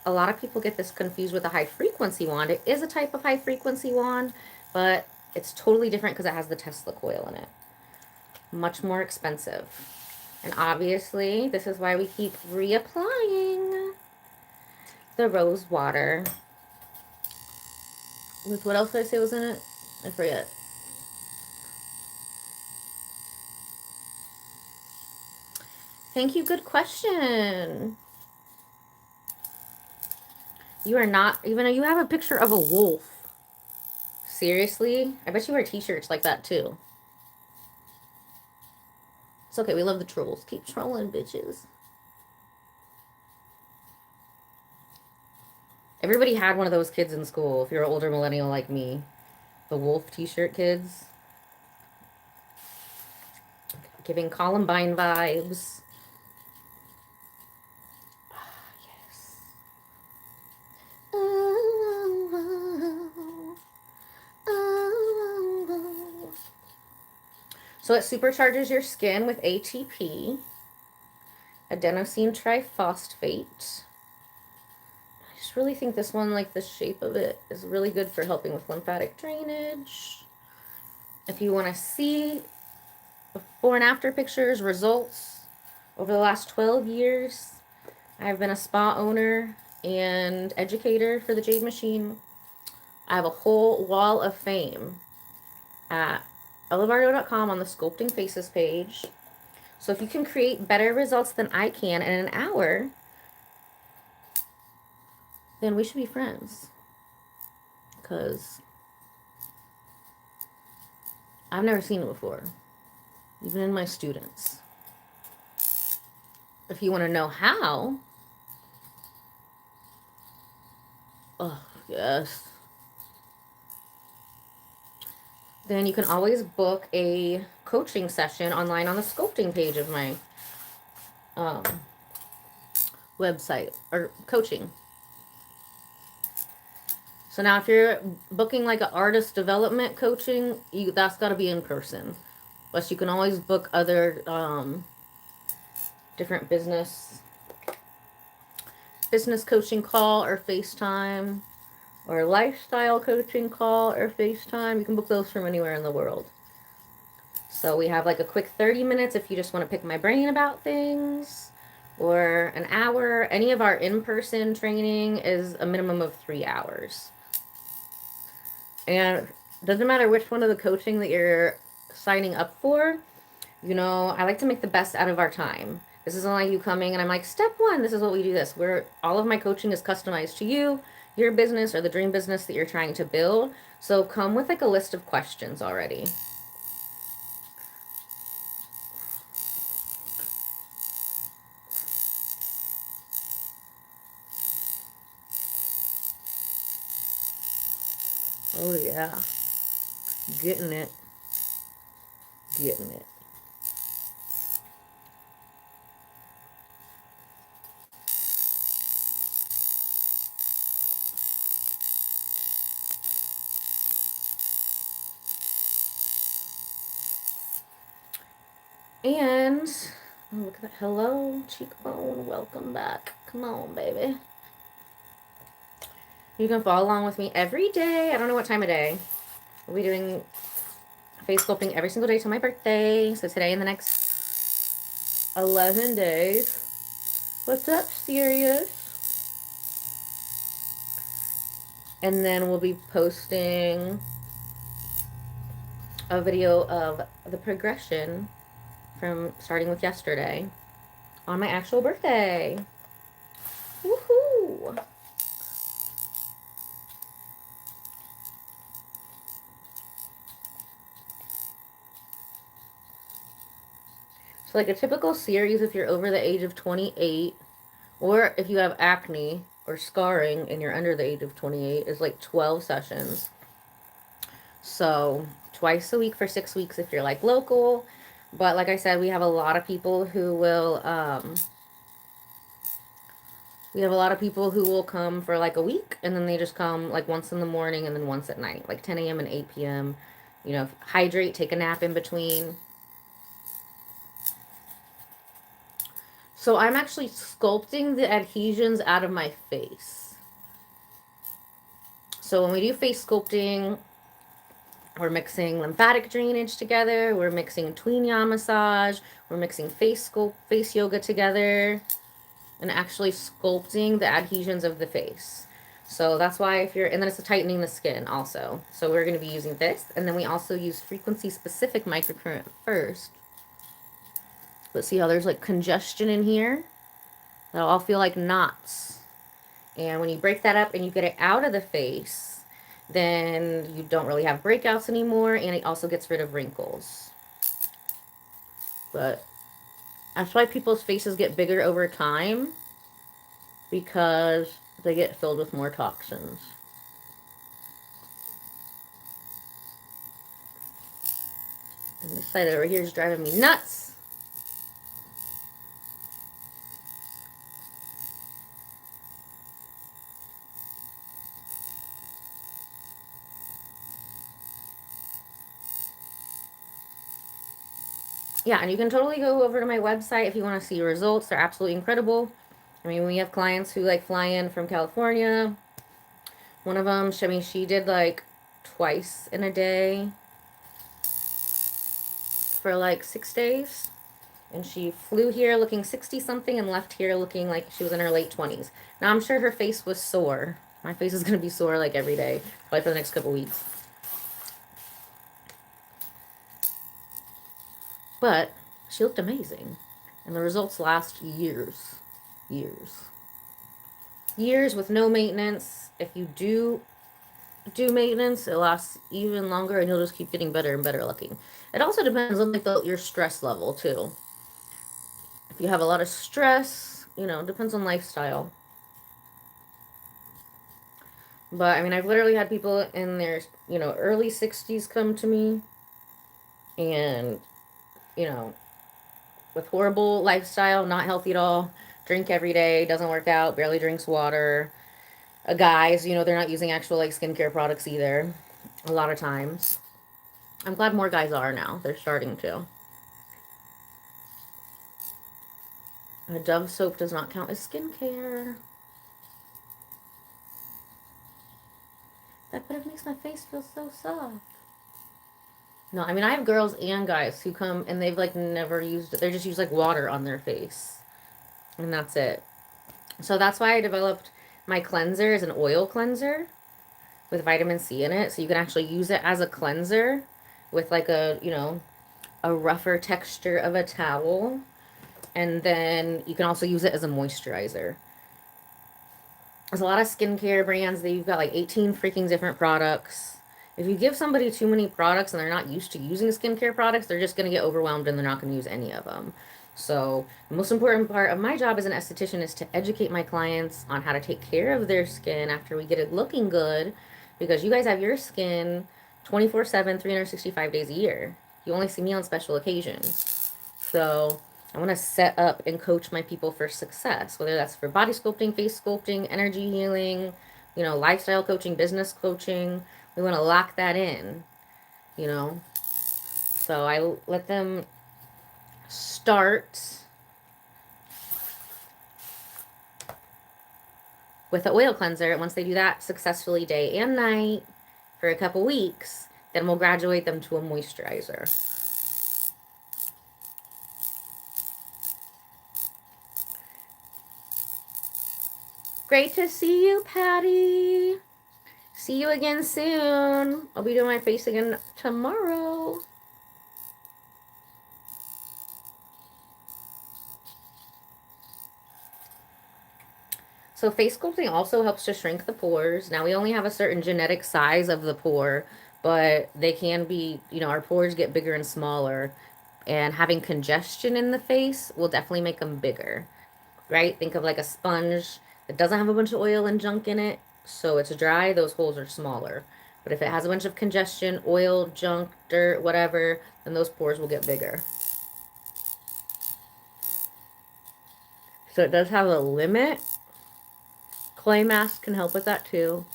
A lot of people get this confused with a high frequency wand. It is a type of high frequency wand, but it's totally different because it has the Tesla coil in it. Much more expensive. And obviously, this is why we keep reapplying the rose water. With what else did I say was in it? I forget. Thank you. Good question. You are not, even though you have a picture of a wolf. Seriously? I bet you wear t-shirts like that too. It's okay. We love the trolls. Keep trolling, bitches. Everybody had one of those kids in school, if you're an older millennial like me. The wolf t-shirt kids. Giving Columbine vibes. Yes. Oh, oh, oh, oh. So it supercharges your skin with ATP, adenosine triphosphate. I just really think this one, like the shape of it, is really good for helping with lymphatic drainage. If you want to see before and after pictures, results over the last 12 years, I've been a spa owner and educator for the Jade Machine. I have a whole wall of fame at olivardo.com on the Sculpting Faces page. So if you can create better results than I can in an hour, then we should be friends. Because I've never seen it before, even in my students. If you want to know how, oh, yes, then you can always book a coaching session online on the sculpting page of my website or coaching. So now if you're booking like an artist development coaching, that's got to be in person. Plus you can always book other different business coaching call or FaceTime, or lifestyle coaching call or FaceTime. You can book those from anywhere in the world. So we have like a quick 30 minutes if you just want to pick my brain about things, or an hour. Any of our in-person training is a minimum of 3 hours. And it doesn't matter which one of the coaching that you're signing up for, you know, I like to make the best out of our time. This isn't like you coming and I'm like, step one, this is what we do this. All of my coaching is customized to you, your business, or the dream business that you're trying to build. So come with like a list of questions already. Oh yeah. Getting it. Getting it. And oh, look at that. Hello, cheekbone. Welcome back. Come on, baby. You can follow along with me every day. I don't know what time of day. We'll be doing face sculpting every single day till my birthday. So today and the next 11 days. What's up, Sirius? And then we'll be posting a video of the progression from starting with yesterday on my actual birthday. Woohoo! So like a typical series, if you're over the age of 28, or if you have acne or scarring and you're under the age of 28, is like 12 sessions. So twice a week for 6 weeks if you're like local. But like I said, we have a lot of people who will come for like a week, and then they just come like once in the morning and then once at night, like 10 a.m. and 8 p.m. You know, hydrate, take a nap in between. So I'm actually sculpting the adhesions out of my face. So when we do face sculpting, we're mixing lymphatic drainage together, we're mixing tween yaw massage, we're mixing face yoga together, and actually sculpting the adhesions of the face. So that's why and then it's tightening the skin also. So we're going to be using this, and then we also use frequency specific microcurrent first. But see how there's like congestion in here? That'll all feel like knots. And when you break that up and you get it out of the face, then you don't really have breakouts anymore, and it also gets rid of wrinkles. But that's why people's faces get bigger over time, because they get filled with more toxins. And this side over here is driving me nuts. yeah, and you can totally go over to my website if you want to see results. They're absolutely incredible. I mean, we have clients who like fly in from California. One of them, I mean, she did like twice in a day for like 6 days. And she flew here looking 60 something and left here looking like she was in her late 20s. Now, I'm sure her face was sore. My face is going to be sore like every day, probably for the next couple weeks. But she looked amazing. And the results last years. Years. Years with no maintenance. If you do maintenance, it lasts even longer and you'll just keep getting better and better looking. It also depends on like your stress level too. If you have a lot of stress, you know, depends on lifestyle. But I mean, I've literally had people in their, you know, early 60s come to me and, you know, with horrible lifestyle, not healthy at all, drink every day, doesn't work out, barely drinks water. Guys, you know, they're not using actual like skincare products either. A lot of times. I'm glad more guys are now. They're starting to. A Dove soap does not count as skincare. But it makes my face feel so soft. No, I mean, I have girls and guys who come and they've like never used it. They just use like water on their face. And that's it. So that's why I developed my cleanser as an oil cleanser with vitamin C in it. So you can actually use it as a cleanser with like a, you know, a rougher texture of a towel. And then you can also use it as a moisturizer. There's a lot of skincare brands that you've got like 18 freaking different products. If you give somebody too many products and they're not used to using skincare products, they're just going to get overwhelmed and they're not going to use any of them. So the most important part of my job as an esthetician is to educate my clients on how to take care of their skin after we get it looking good, because you guys have your skin 24/7, 365 days a year. You only see me on special occasions. So I want to set up and coach my people for success, whether that's for body sculpting, face sculpting, energy healing, you know, lifestyle coaching, business coaching. We want to lock that in, you know. So I let them start with an oil cleanser. Once they do that successfully day and night for a couple weeks, then we'll graduate them to a moisturizer. Great to see you, Patty. See you again soon. I'll be doing my face again tomorrow. So face sculpting also helps to shrink the pores. Now we only have a certain genetic size of the pore, but they can be, you know, our pores get bigger and smaller. And having congestion in the face will definitely make them bigger, right? Think of like a sponge that doesn't have a bunch of oil and junk in it. So it's dry, those holes are smaller. But if it has a bunch of congestion, oil, junk, dirt, whatever, then those pores will get bigger. So it does have a limit. Clay masks can help with that too,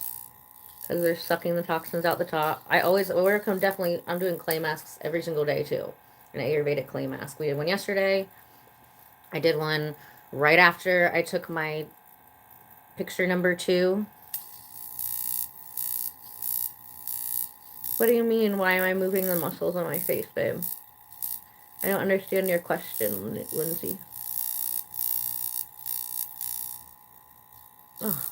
because they're sucking the toxins out the top. I always work on definitely, I'm doing clay masks every single day too. An Ayurvedic clay mask. We did one yesterday. I did one right after I took my picture number 2. What do you mean? Why am I moving the muscles on my face, babe? I don't understand your question, Lindsay. Oh.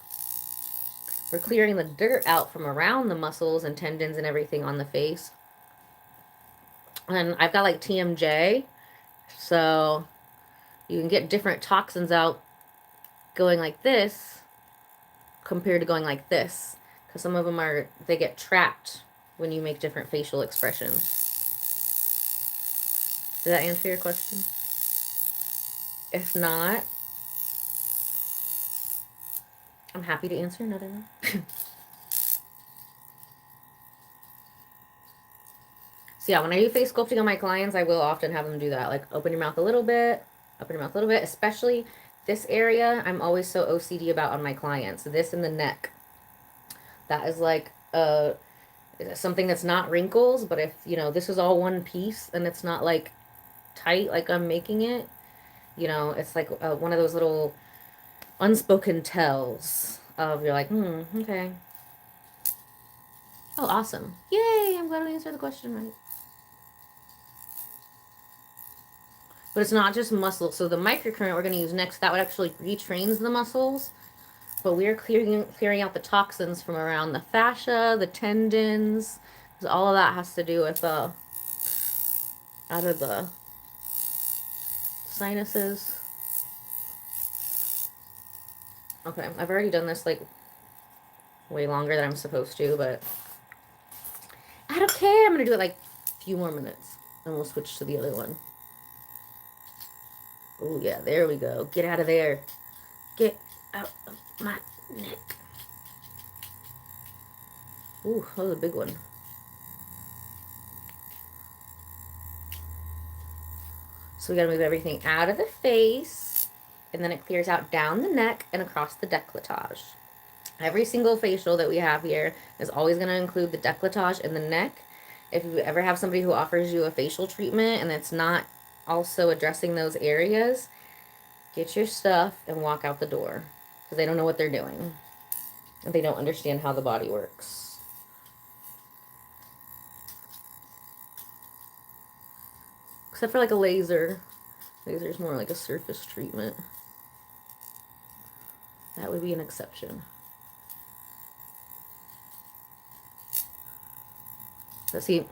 We're clearing the dirt out from around the muscles and tendons and everything on the face. And I've got like TMJ, so you can get different toxins out going like this compared to going like this. Because some of them they get trapped when you make different facial expressions. Did that answer your question? If not, I'm happy to answer another one. So yeah, when I do face sculpting on my clients, I will often have them do that. Like open your mouth a little bit, open your mouth a little bit, especially this area. I'm always so OCD about on my clients. This and the neck. That is like something that's not wrinkles, but if, you know, this is all one piece and it's not like tight like I'm making it, you know, it's like one of those little unspoken tells of you're like, okay. Oh, awesome. Yay, I'm glad I answered the question right. But it's not just muscle. So the microcurrent we're going to use next, that would actually retrains the muscles. But we're clearing out the toxins from around the fascia, the tendons. Because all of that has to do with out of the sinuses. Okay, I've already done this like way longer than I'm supposed to, but I don't care. I'm going to do it like a few more minutes. And we'll switch to the other one. Oh, yeah, there we go. Get out of there. Get out of my neck. Ooh, that was a big one. So we gotta move everything out of the face, and then it clears out down the neck and across the decolletage. Every single facial that we have here is always gonna include the decolletage and the neck. If you ever have somebody who offers you a facial treatment and it's not also addressing those areas, get your stuff and walk out the door, because they don't know what they're doing. And they don't understand how the body works. Except for like a laser. Laser is more like a surface treatment. That would be an exception. Let's see.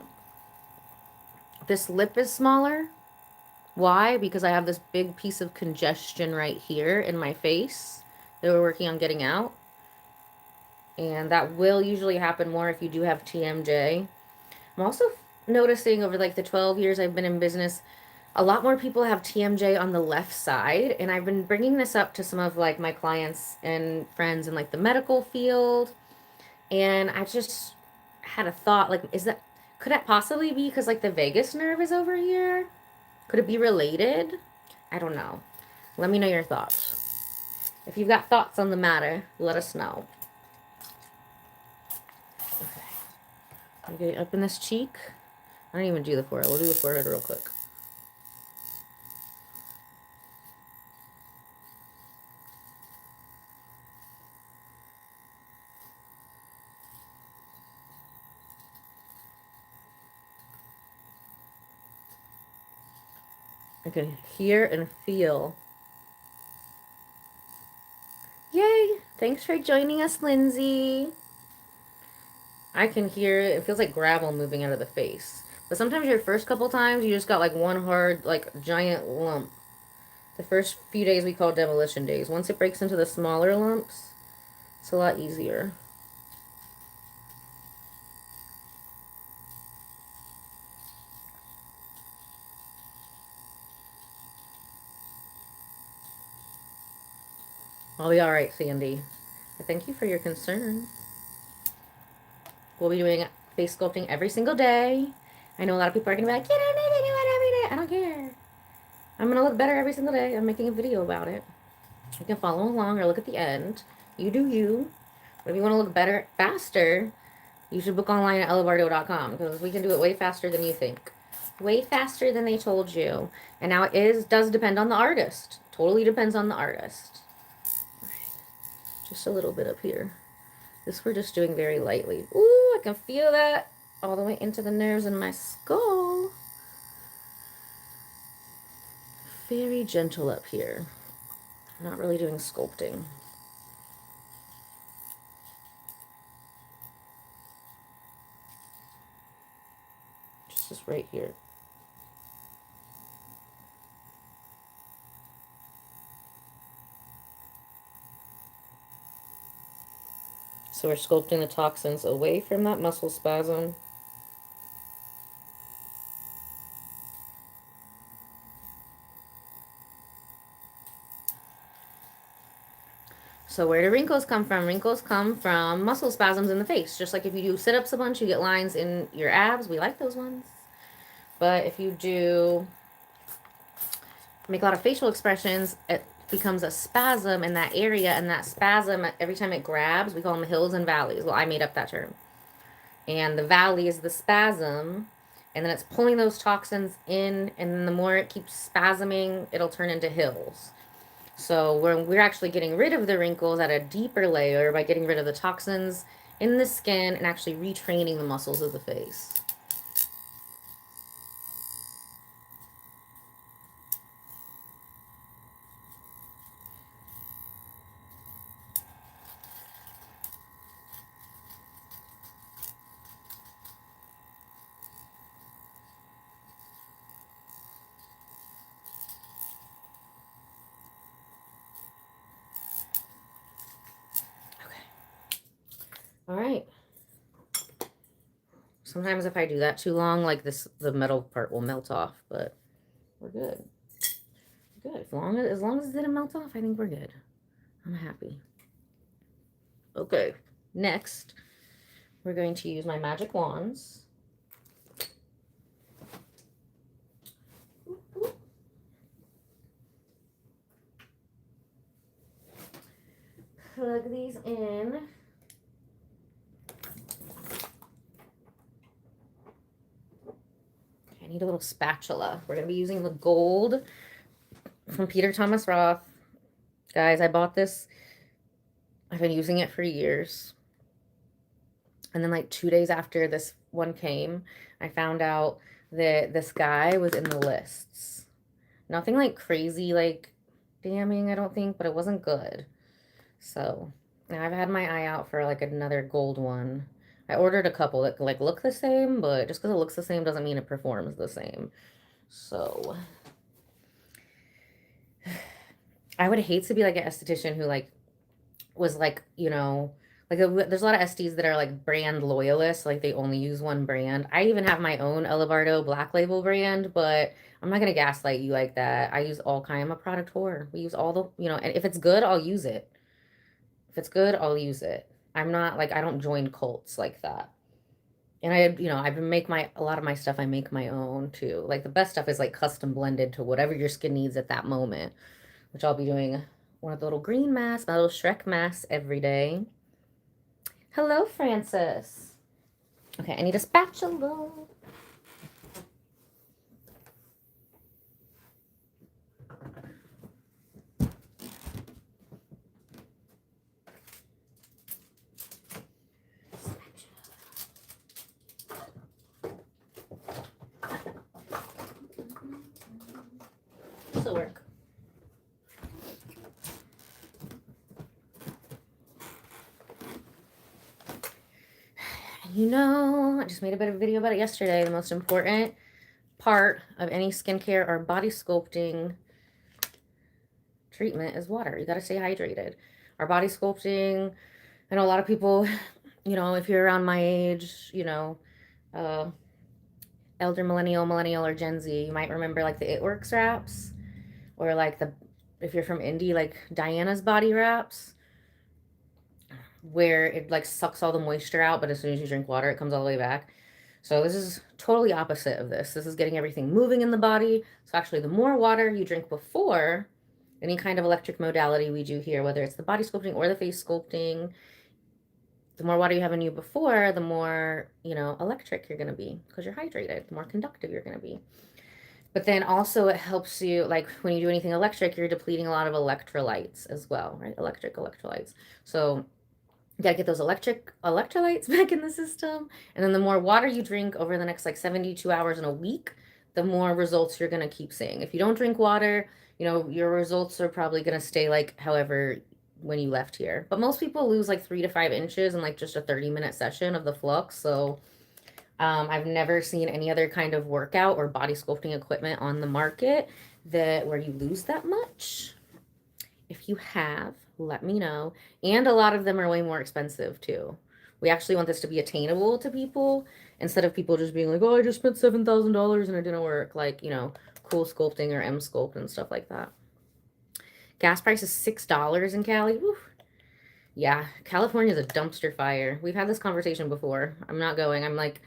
This lip is smaller. Why? Because I have this big piece of congestion right here in my face that we're working on getting out. And that will usually happen more if you do have TMJ. I'm also noticing over like the 12 years I've been in business, a lot more people have TMJ on the left side. And I've been bringing this up to some of like my clients and friends in like the medical field. And I just had a thought, like, could that possibly be because like the vagus nerve is over here? Could it be related? I don't know. Let me know your thoughts. If you've got thoughts on the matter, let us know. Okay. Okay, up in this cheek. I don't even do the forehead. We'll do the forehead real quick. I can hear and feel. Yay! Thanks for joining us, Lindsay. I can hear it. It feels like gravel moving out of the face. But sometimes your first couple times, you just got like one hard, like giant lump. The first few days we call demolition days. Once it breaks into the smaller lumps, it's a lot easier. I'll be all right, Sandy. Thank you for your concern. We'll be doing face sculpting every single day. I know a lot of people are going to be like, you don't need to do it every day. I don't care. I'm going to look better every single day. I'm making a video about it. You can follow along or look at the end. You do you. But if you want to look better faster, you should book online at ellabardo.com, because we can do it way faster than you think. Way faster than they told you. And now it does depend on the artist. Totally depends on the artist. Just a little bit up here. This we're just doing very lightly. Ooh, I can feel that all the way into the nerves in my skull. Very gentle up here. I'm not really doing sculpting. Just right here. So we're sculpting the toxins away from that muscle spasm. So where do wrinkles come from? Wrinkles come from muscle spasms in the face. Just like if you do sit-ups a bunch, you get lines in your abs. We like those ones. But if you do make a lot of facial expressions, it becomes a spasm in that area. And that spasm, every time it grabs, we call them hills and valleys. Well, I made up that term. And the valley is the spasm. And then it's pulling those toxins in, and then the more it keeps spasming, it'll turn into hills. So we're actually getting rid of the wrinkles at a deeper layer by getting rid of the toxins in the skin and actually retraining the muscles of the face. All right. Sometimes if I do that too long, like this, the metal part will melt off, but we're good. Good. As long as it didn't melt off, I think we're good. I'm happy. Okay. Next, we're going to use my magic wands. Plug these in. I need a little spatula. We're going to be using the gold from Peter Thomas Roth. Guys, I bought this. I've been using it for years. And then like 2 days after this one came, I found out that this guy was in the lists. Nothing like crazy, like damning, I don't think, but it wasn't good. So now I've had my eye out for like another gold one. I ordered a couple that like look the same, but just because it looks the same doesn't mean it performs the same. So I would hate to be like an esthetician who like was like, you know, like there's a lot of esties that are like brand loyalists, like they only use one brand. I even have my own Elevardo Black Label brand, but I'm not gonna gaslight you like that. I use all kind. I'm a product whore. We use all the, you know, and if it's good, I'll use it. If it's good, I'll use it. I'm not like I don't join cults like that. And I, you know, I've been make my a lot of my stuff I make my own too. Like the best stuff is like custom blended to whatever your skin needs at that moment, which I'll be doing one of the little green masks, my little Shrek masks every day. Hello, Francis. Okay, I need a spatula. This'll work. You know, I just made a bit of a video about it yesterday. The most important part of any skincare or body sculpting treatment is water. You got to stay hydrated. Our body sculpting, I know a lot of people, you know, if you're around my age, you know, elder millennial, or Gen Z, you might remember like the It Works wraps, or like if you're from Indy, like Diana's body wraps, where it like sucks all the moisture out, but as soon as you drink water, it comes all the way back. So this is totally opposite of this. This is getting everything moving in the body. So actually, the more water you drink before any kind of electric modality we do here, whether it's the body sculpting or the face sculpting, the more water you have in you before, the more, you know, electric you're going to be because you're hydrated, the more conductive you're going to be. But then also it helps you, like when you do anything electric, you're depleting a lot of electrolytes as well, right? Electric electrolytes. So you gotta get those electrolytes back in the system. And then the more water you drink over the next like 72 hours in a week, the more results you're gonna keep seeing. If you don't drink water, you know, your results are probably gonna stay like however when you left here. But most people lose like 3 to 5 inches in like just a 30-minute session of the flux. So I've never seen any other kind of workout or body sculpting equipment on the market that where you lose that much. If you have, let me know. And a lot of them are way more expensive too. We actually want this to be attainable to people instead of people just being like, oh, I just spent $7,000 and it didn't work. Like, you know, Cool Sculpting or M Sculpt and stuff like that. Gas price is $6 in Cali. Whew. Yeah, California is a dumpster fire. We've had this conversation before. I'm not going. I'm like,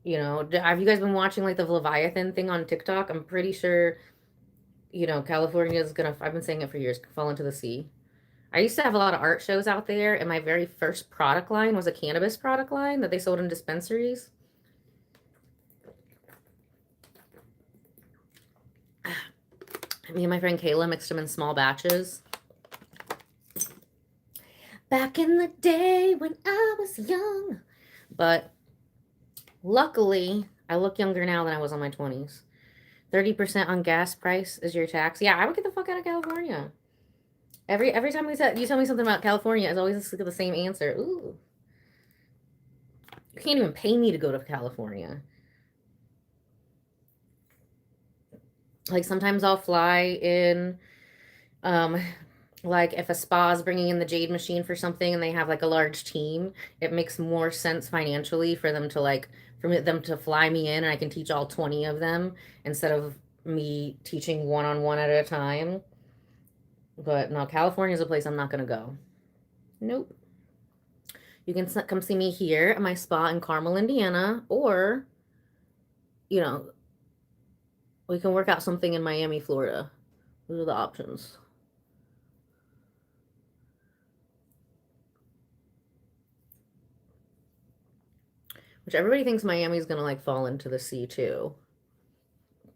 you know, have you guys been watching like the Leviathan thing on TikTok? I'm pretty sure, you know, California is gonna, I've been saying it for years, fall into the sea. I used to have a lot of art shows out there, and my very first product line was a cannabis product line that they sold in dispensaries. Me and my friend Kayla mixed them in small batches. Back in the day when I was young. But luckily, I look younger now than I was on my 20s. 30% on gas price is your tax. Yeah, I would get the fuck out of California. Every time you tell me something about California, it's always the same answer. Ooh. You can't even pay me to go to California. Like sometimes I'll fly in, like if a spa is bringing in the jade machine for something and they have like a large team, it makes more sense financially for them to them to fly me in and I can teach all 20 of them instead of me teaching one-on-one at a time. But no, California is a place I'm not gonna go. Nope. You can come see me here at my spa in Carmel, Indiana, or you know, we can work out something in Miami, Florida. Those are the options. Which everybody thinks Miami's gonna like fall into the sea too.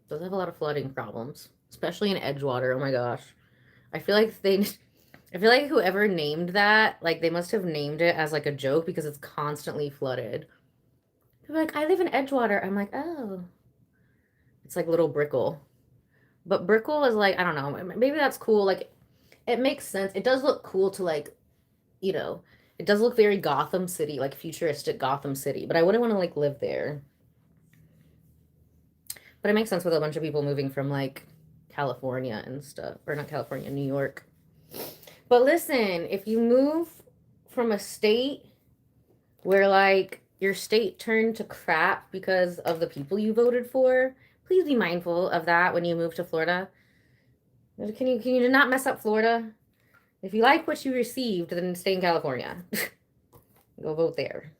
Does have a lot of flooding problems, especially in Edgewater. Oh my gosh. I feel like I feel like whoever named that, like they must have named it as like a joke because it's constantly flooded. People are like, I live in Edgewater. I'm like, oh. It's like Little Brickell. But Brickell is like, I don't know, maybe that's cool. Like, it makes sense. It does look cool to like, you know, it does look very Gotham City, like futuristic Gotham City. But I wouldn't want to like live there. But it makes sense with a bunch of people moving from like California and stuff, or not California, New York. But listen, if you move from a state where like your state turned to crap because of the people you voted for, please be mindful of that when you move to Florida. Can you not mess up Florida? If you like what you received, then stay in California. Go vote there.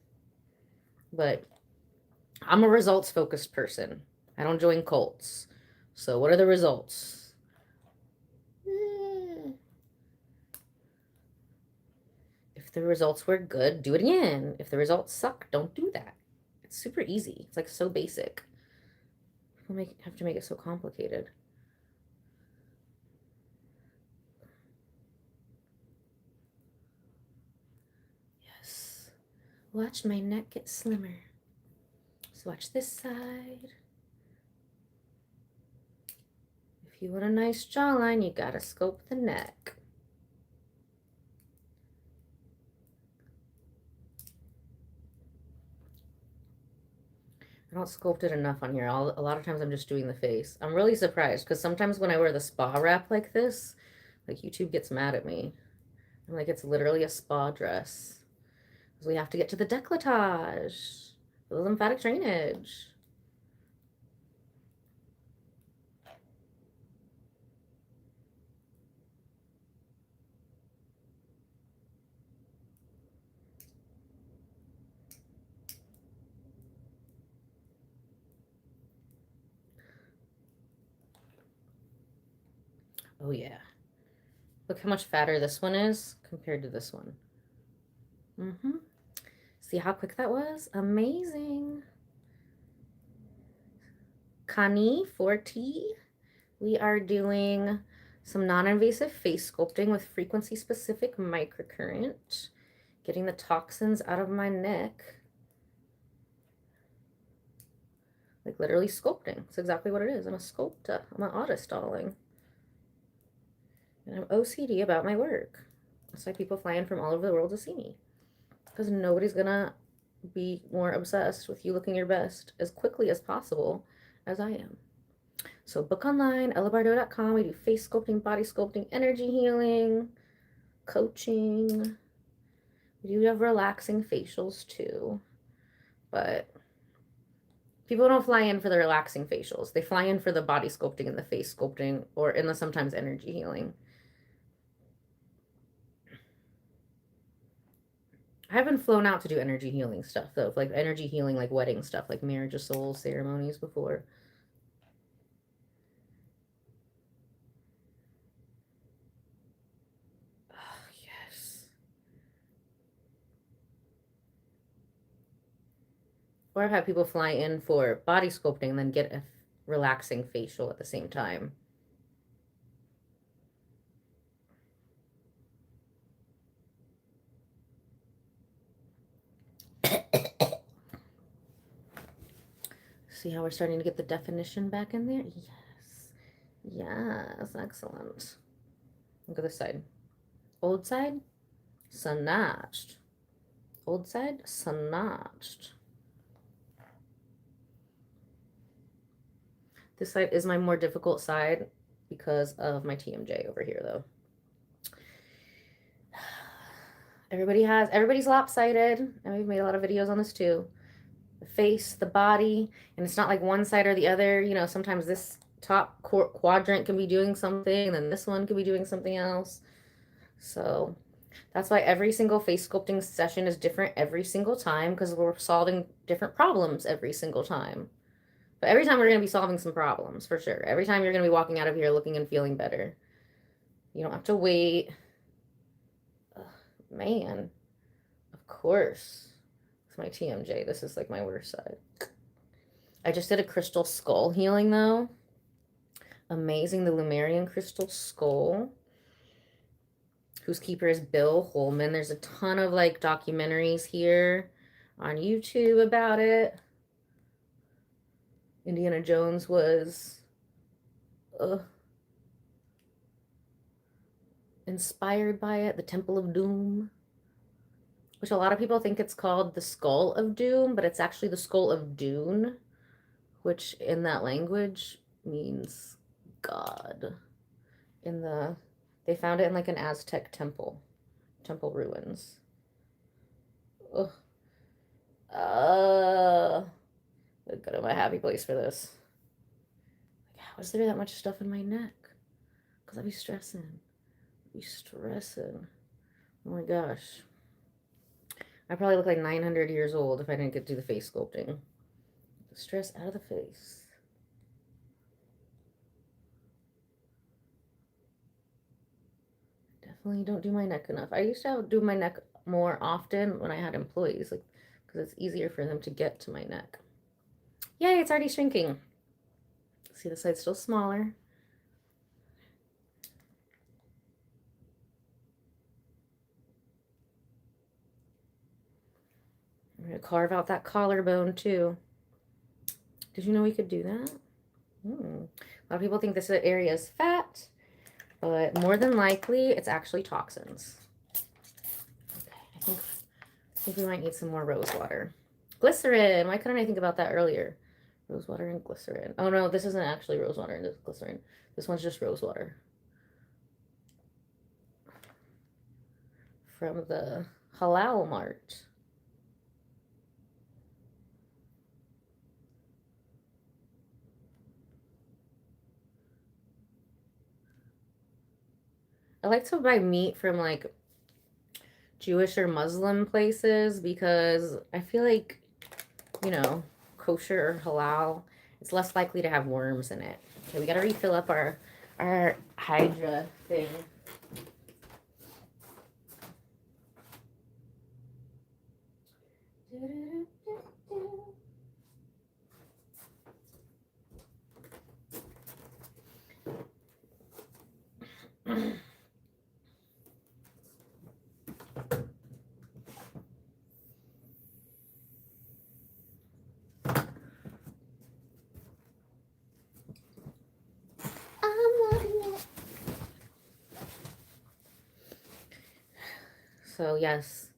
But I'm a results focused person. I don't join cults. So what are the results? If the results were good, do it again. If the results suck, don't do that. It's super easy. It's like so basic. People have to make it so complicated. Yes. Watch my neck get slimmer. So watch this side. If you want a nice jawline, you gotta sculpt the neck. I don't sculpt it enough on here. A lot of times I'm just doing the face. I'm really surprised because sometimes when I wear the spa wrap like this, like YouTube gets mad at me. I'm like, it's literally a spa dress. So we have to get to the decolletage, the lymphatic drainage. Oh yeah. Look how much fatter this one is compared to this one. See how quick that was? Amazing. Connie 4T. We are doing some non-invasive face sculpting with frequency-specific microcurrent. Getting the toxins out of my neck. Like literally sculpting. That's exactly what it is. I'm a sculptor. I'm an artist, darling. And I'm OCD about my work. That's why people fly in from all over the world to see me. Because nobody's gonna be more obsessed with you looking your best as quickly as possible as I am. So book online, ellabardo.com. We do face sculpting, body sculpting, energy healing, coaching. We do have relaxing facials too. But people don't fly in for the relaxing facials. They fly in for the body sculpting and the face sculpting, or in the sometimes energy healing. I haven't flown out to do energy healing stuff though, like energy healing, like wedding stuff, like marriage of souls ceremonies before. Oh, yes. Or I've had people fly in for body sculpting and then get a relaxing facial at the same time. See how we're starting to get the definition back in there? Yes. Yes, excellent. Look at this side. Old side, sun-notched. Old side, sun-notched. This side is my more difficult side because of my TMJ over here, though. Everybody's lopsided, and we've made a lot of videos on this too. The face, the body, and it's not like one side or the other. You know, sometimes this top quadrant can be doing something, and then this one could be doing something else. So that's why every single face sculpting session is different every single time, because we're solving different problems every single time. But every time we're going to be solving some problems, for sure. Every time you're going to be walking out of here looking and feeling better. You don't have to wait. Ugh, man, of course. It's my TMJ. This is like my worst side. I just did a crystal skull healing, though. Amazing. The Lumerian crystal skull, whose keeper is Bill Holman. There's a ton of like documentaries here on YouTube about it. Indiana Jones was inspired by it. The Temple of Doom, which a lot of people think it's called the Skull of Doom, but it's actually the Skull of Dune, which in that language means God. They found it in like an Aztec temple ruins. Ugh. Go to my happy place for this. Like, how is there that much stuff in my neck? Because I'd be stressing. Oh my gosh. I probably look like 900 years old if I didn't get to do the face sculpting. The stress out of the face. Definitely don't do my neck enough. I used to do my neck more often when I had employees, like, because it's easier for them to get to my neck. Yay, it's already shrinking. See, the side's still smaller. I'm going to carve out that collarbone too. Did you know we could do that? A lot of people think this area is fat, but more than likely it's actually toxins. Okay, I think we might need some more rose water. Glycerin. Why couldn't I think about that earlier? Rose water and glycerin. Oh no, this isn't actually rose water and glycerin. This one's just rose water. From the Halal Mart. I like to buy meat from like Jewish or Muslim places because I feel like, you know, kosher or halal, it's less likely to have worms in it. Okay, we got to refill up our Hydra thing. So yes,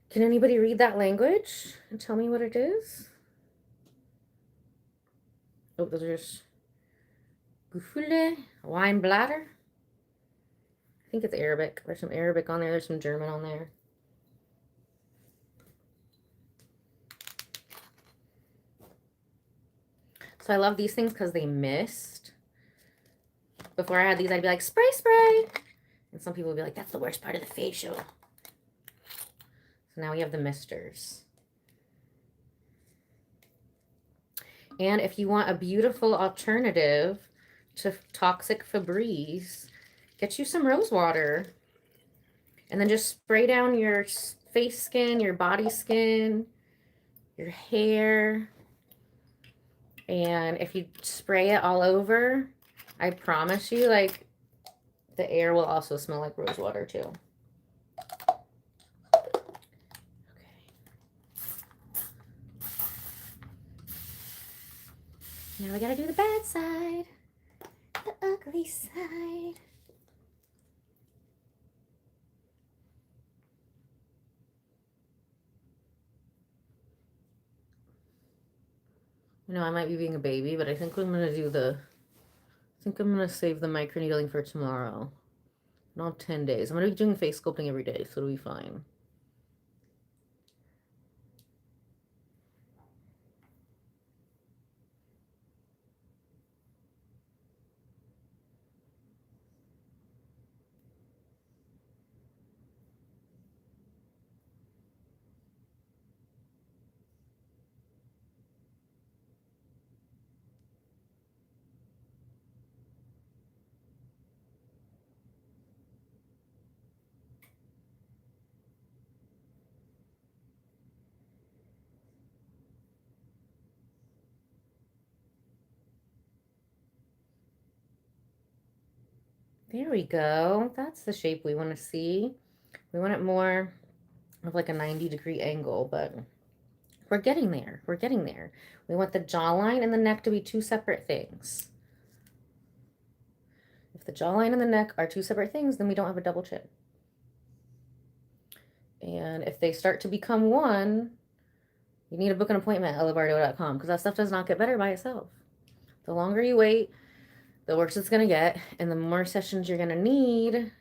can anybody read that language and tell me what it is? Oh, those are just Gufule, wine bladder. I think it's Arabic. There's some Arabic on there. There's some German on there. So I love these things because they mist. Before I had these, I'd be like, spray, spray. And some people would be like, that's the worst part of the facial. So now we have the misters. And if you want a beautiful alternative to toxic Febreze, get you some rose water. And then just spray down your face skin, your body skin, your hair. And if you spray it all over, I promise you, like, the air will also smell like rose water too. Okay. Now we gotta do the bad side, the ugly side. You know, I might be being a baby, but I think I'm gonna do I think I'm gonna save the microneedling for tomorrow. Not 10 days. I'm gonna be doing face sculpting every day, so it'll be fine. There we go. That's the shape we want to see. We want it more of like a 90-degree angle, but we're getting there. We're getting there. We want the jawline and the neck to be two separate things. If the jawline and the neck are two separate things, then we don't have a double chin. And if they start to become one, you need to book an appointment at elabardo.com because that stuff does not get better by itself. The longer you wait, the worse it's going to get, and the more sessions you're going to need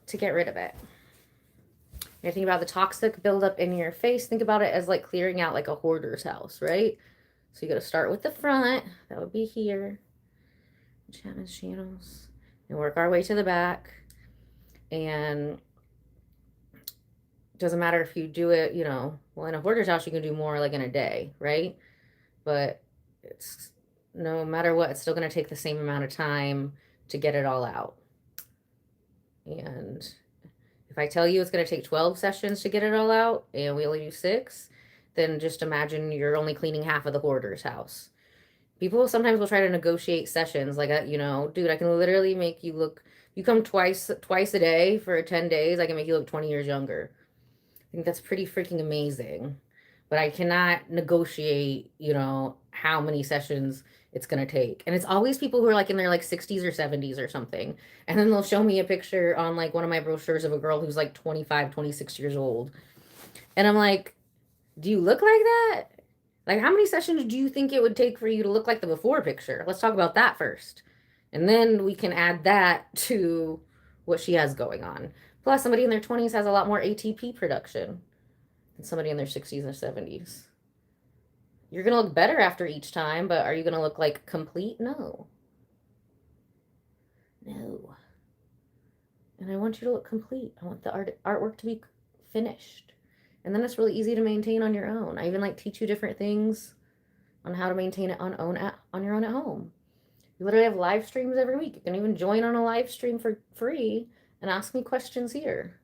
to get rid of it. You think about the toxic buildup in your face. Think about it as like clearing out like a hoarder's house, right? So you got to start with the front. That would be here. Chapman's channels. And work our way to the back. And it doesn't matter if you do it, you know, well, in a hoarder's house, you can do more like in a day, right? But it's no matter what, it's still going to take the same amount of time to get it all out. And if I tell you it's going to take 12 sessions to get it all out and we only do 6, then just imagine you're only cleaning half of the hoarder's house. People sometimes will try to negotiate sessions like, you know, dude, I can literally make you look, you come twice a day for 10 days, I can make you look 20 years younger. I think that's pretty freaking amazing. But I cannot negotiate, you know, how many sessions it's going to take. And it's always people who are like in their like 60s or 70s or something. And then they'll show me a picture on like one of my brochures of a girl who's like 25, 26 years old. And I'm like, do you look like that? Like, how many sessions do you think it would take for you to look like the before picture? Let's talk about that first. And then we can add that to what she has going on. Plus, somebody in their 20s has a lot more ATP production than somebody in their 60s or 70s. You're going to look better after each time, but are you going to look like complete? No. No. And I want you to look complete. I want the artwork to be finished. And then it's really easy to maintain on your own. I even like teach you different things on how to maintain it on your own at home. We literally have live streams every week. You can even join on a live stream for free and ask me questions here.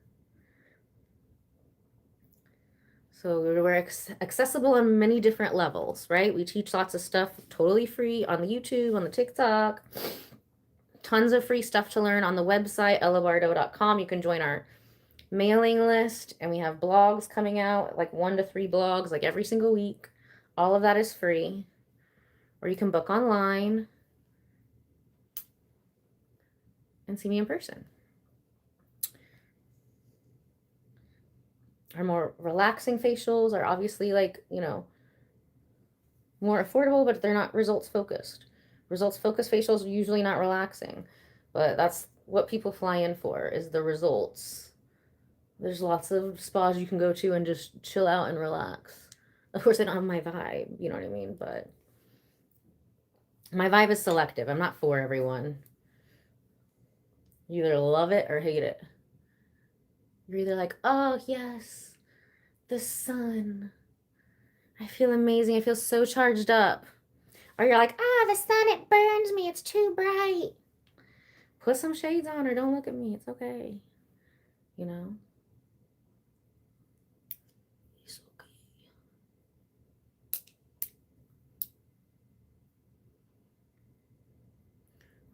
So we're accessible on many different levels, right? We teach lots of stuff totally free on the YouTube, on the TikTok. Tons of free stuff to learn on the website, elabardo.com. You can join our mailing list, and we have blogs coming out, like 1 to 3 blogs, like every single week. All of that is free. Or you can book online and see me in person. Our more relaxing facials are obviously like, you know, more affordable, but they're not results focused. Results focused facials are usually not relaxing, but that's what people fly in for, is the results. There's lots of spas you can go to and just chill out and relax. Of course, I don't have my vibe, you know what I mean? But my vibe is selective. I'm not for everyone. You either love it or hate it. You're either like, oh, yes, the sun. I feel amazing. I feel so charged up. Or you're like, ah, the sun, it burns me. It's too bright. Put some shades on or don't look at me. It's okay. You know? It's okay.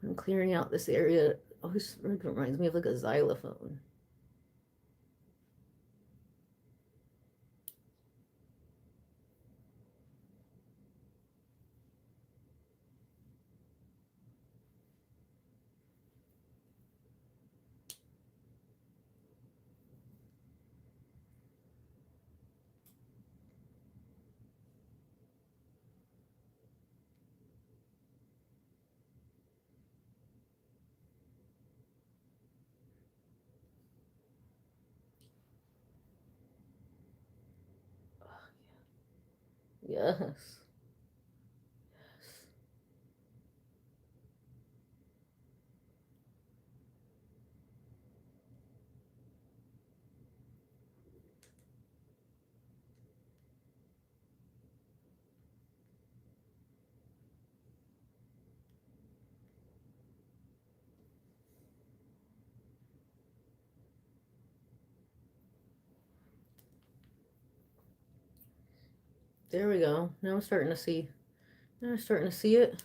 I'm clearing out this area. Oh, this reminds me of like a xylophone. Yes. There we go. Now I'm starting to see. Now I'm starting to see it.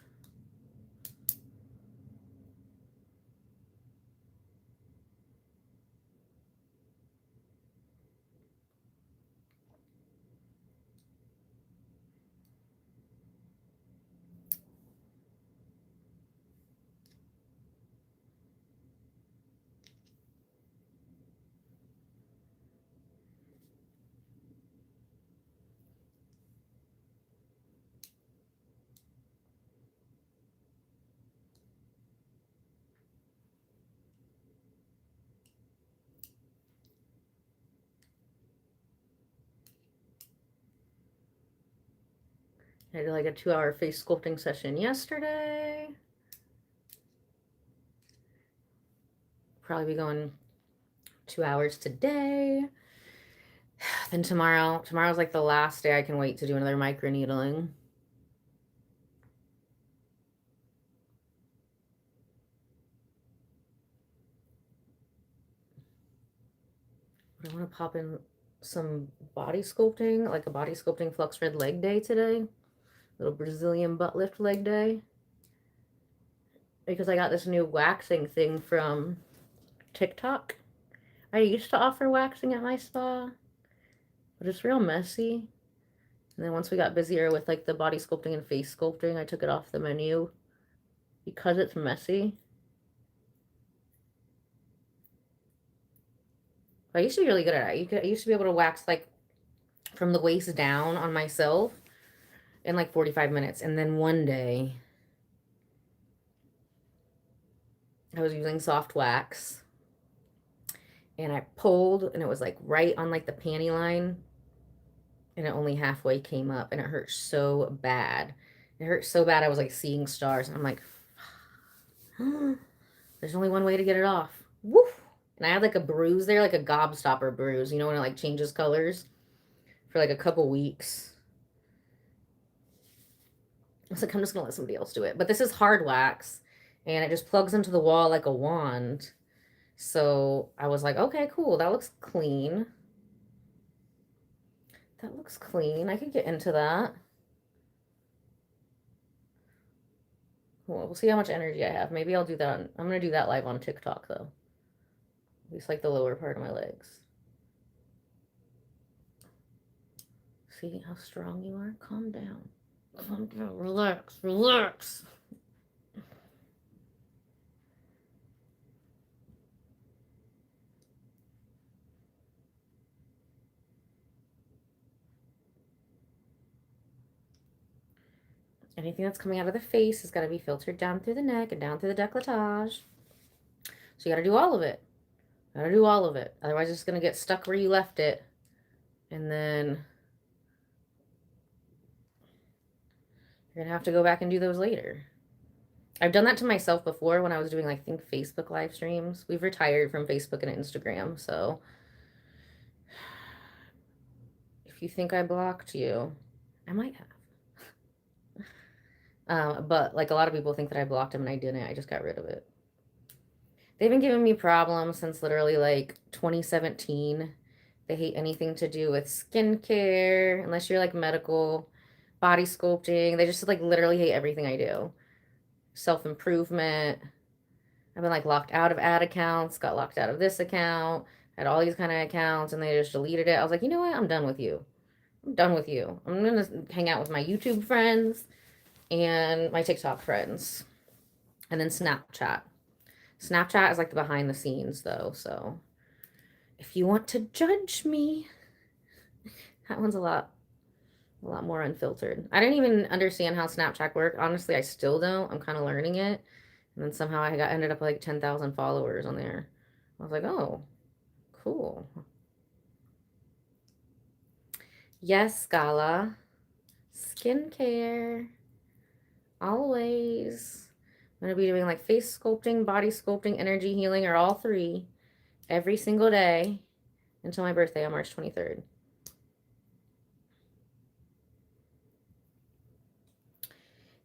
I did like a 2-hour face sculpting session yesterday. Probably be going 2 hours today. Then tomorrow's like the last day I can wait to do another microneedling. I want to pop in some body sculpting, like a body sculpting flux red leg day today. Little Brazilian butt lift leg day. Because I got this new waxing thing from TikTok. I used to offer waxing at my spa, but it's real messy. And then once we got busier with like the body sculpting and face sculpting, I took it off the menu because it's messy. I used to be really good at it. I used to be able to wax like from the waist down on myself in like 45 minutes. And then one day I was using soft wax and I pulled and it was like right on like the panty line and it only halfway came up and it hurt so bad. It hurt so bad I was like seeing stars and I'm like, there's only one way to get it off. Woof! And I had like a bruise there, like a gobstopper bruise, you know, when it like changes colors for like a couple weeks. I was like, I'm just gonna let somebody else do it. But this is hard wax and it just plugs into the wall like a wand. So I was like, okay, cool. That looks clean. That looks clean. I could get into that. Well, we'll see how much energy I have. Maybe I'll do that. I'm going to do that live on TikTok, though. At least like the lower part of my legs. See how strong you are? Calm down. Calm down. Relax. Relax. Anything that's coming out of the face has got to be filtered down through the neck and down through the decolletage. So you got to do all of it. Got to do all of it. Otherwise, it's going to get stuck where you left it. And then you're going to have to go back and do those later. I've done that to myself before when I was doing, like, I think, Facebook live streams. We've retired from Facebook and Instagram, so if you think I blocked you, I might have. But, like, a lot of people think that I blocked them, and I didn't. I just got rid of it. They've been giving me problems since literally, like, 2017. They hate anything to do with skincare, unless you're, like, medical, body sculpting. They just, like, literally hate everything I do. Self-improvement. I've been like locked out of ad accounts, got locked out of this account, had all these kind of accounts, and they just deleted it. I was like, you know what? I'm done with you. I'm done with you. I'm gonna hang out with my YouTube friends and my TikTok friends. And then Snapchat. Snapchat is like the behind the scenes though, so if you want to judge me, that one's a lot more unfiltered. I didn't even understand how Snapchat worked. Honestly, I still don't. I'm kind of learning it. And then somehow I ended up like 10,000 followers on there. I was like, oh, cool. Yes, Scala. skincare. Always. I'm going to be doing like face sculpting, body sculpting, energy healing, or all three every single day until my birthday on March 23rd.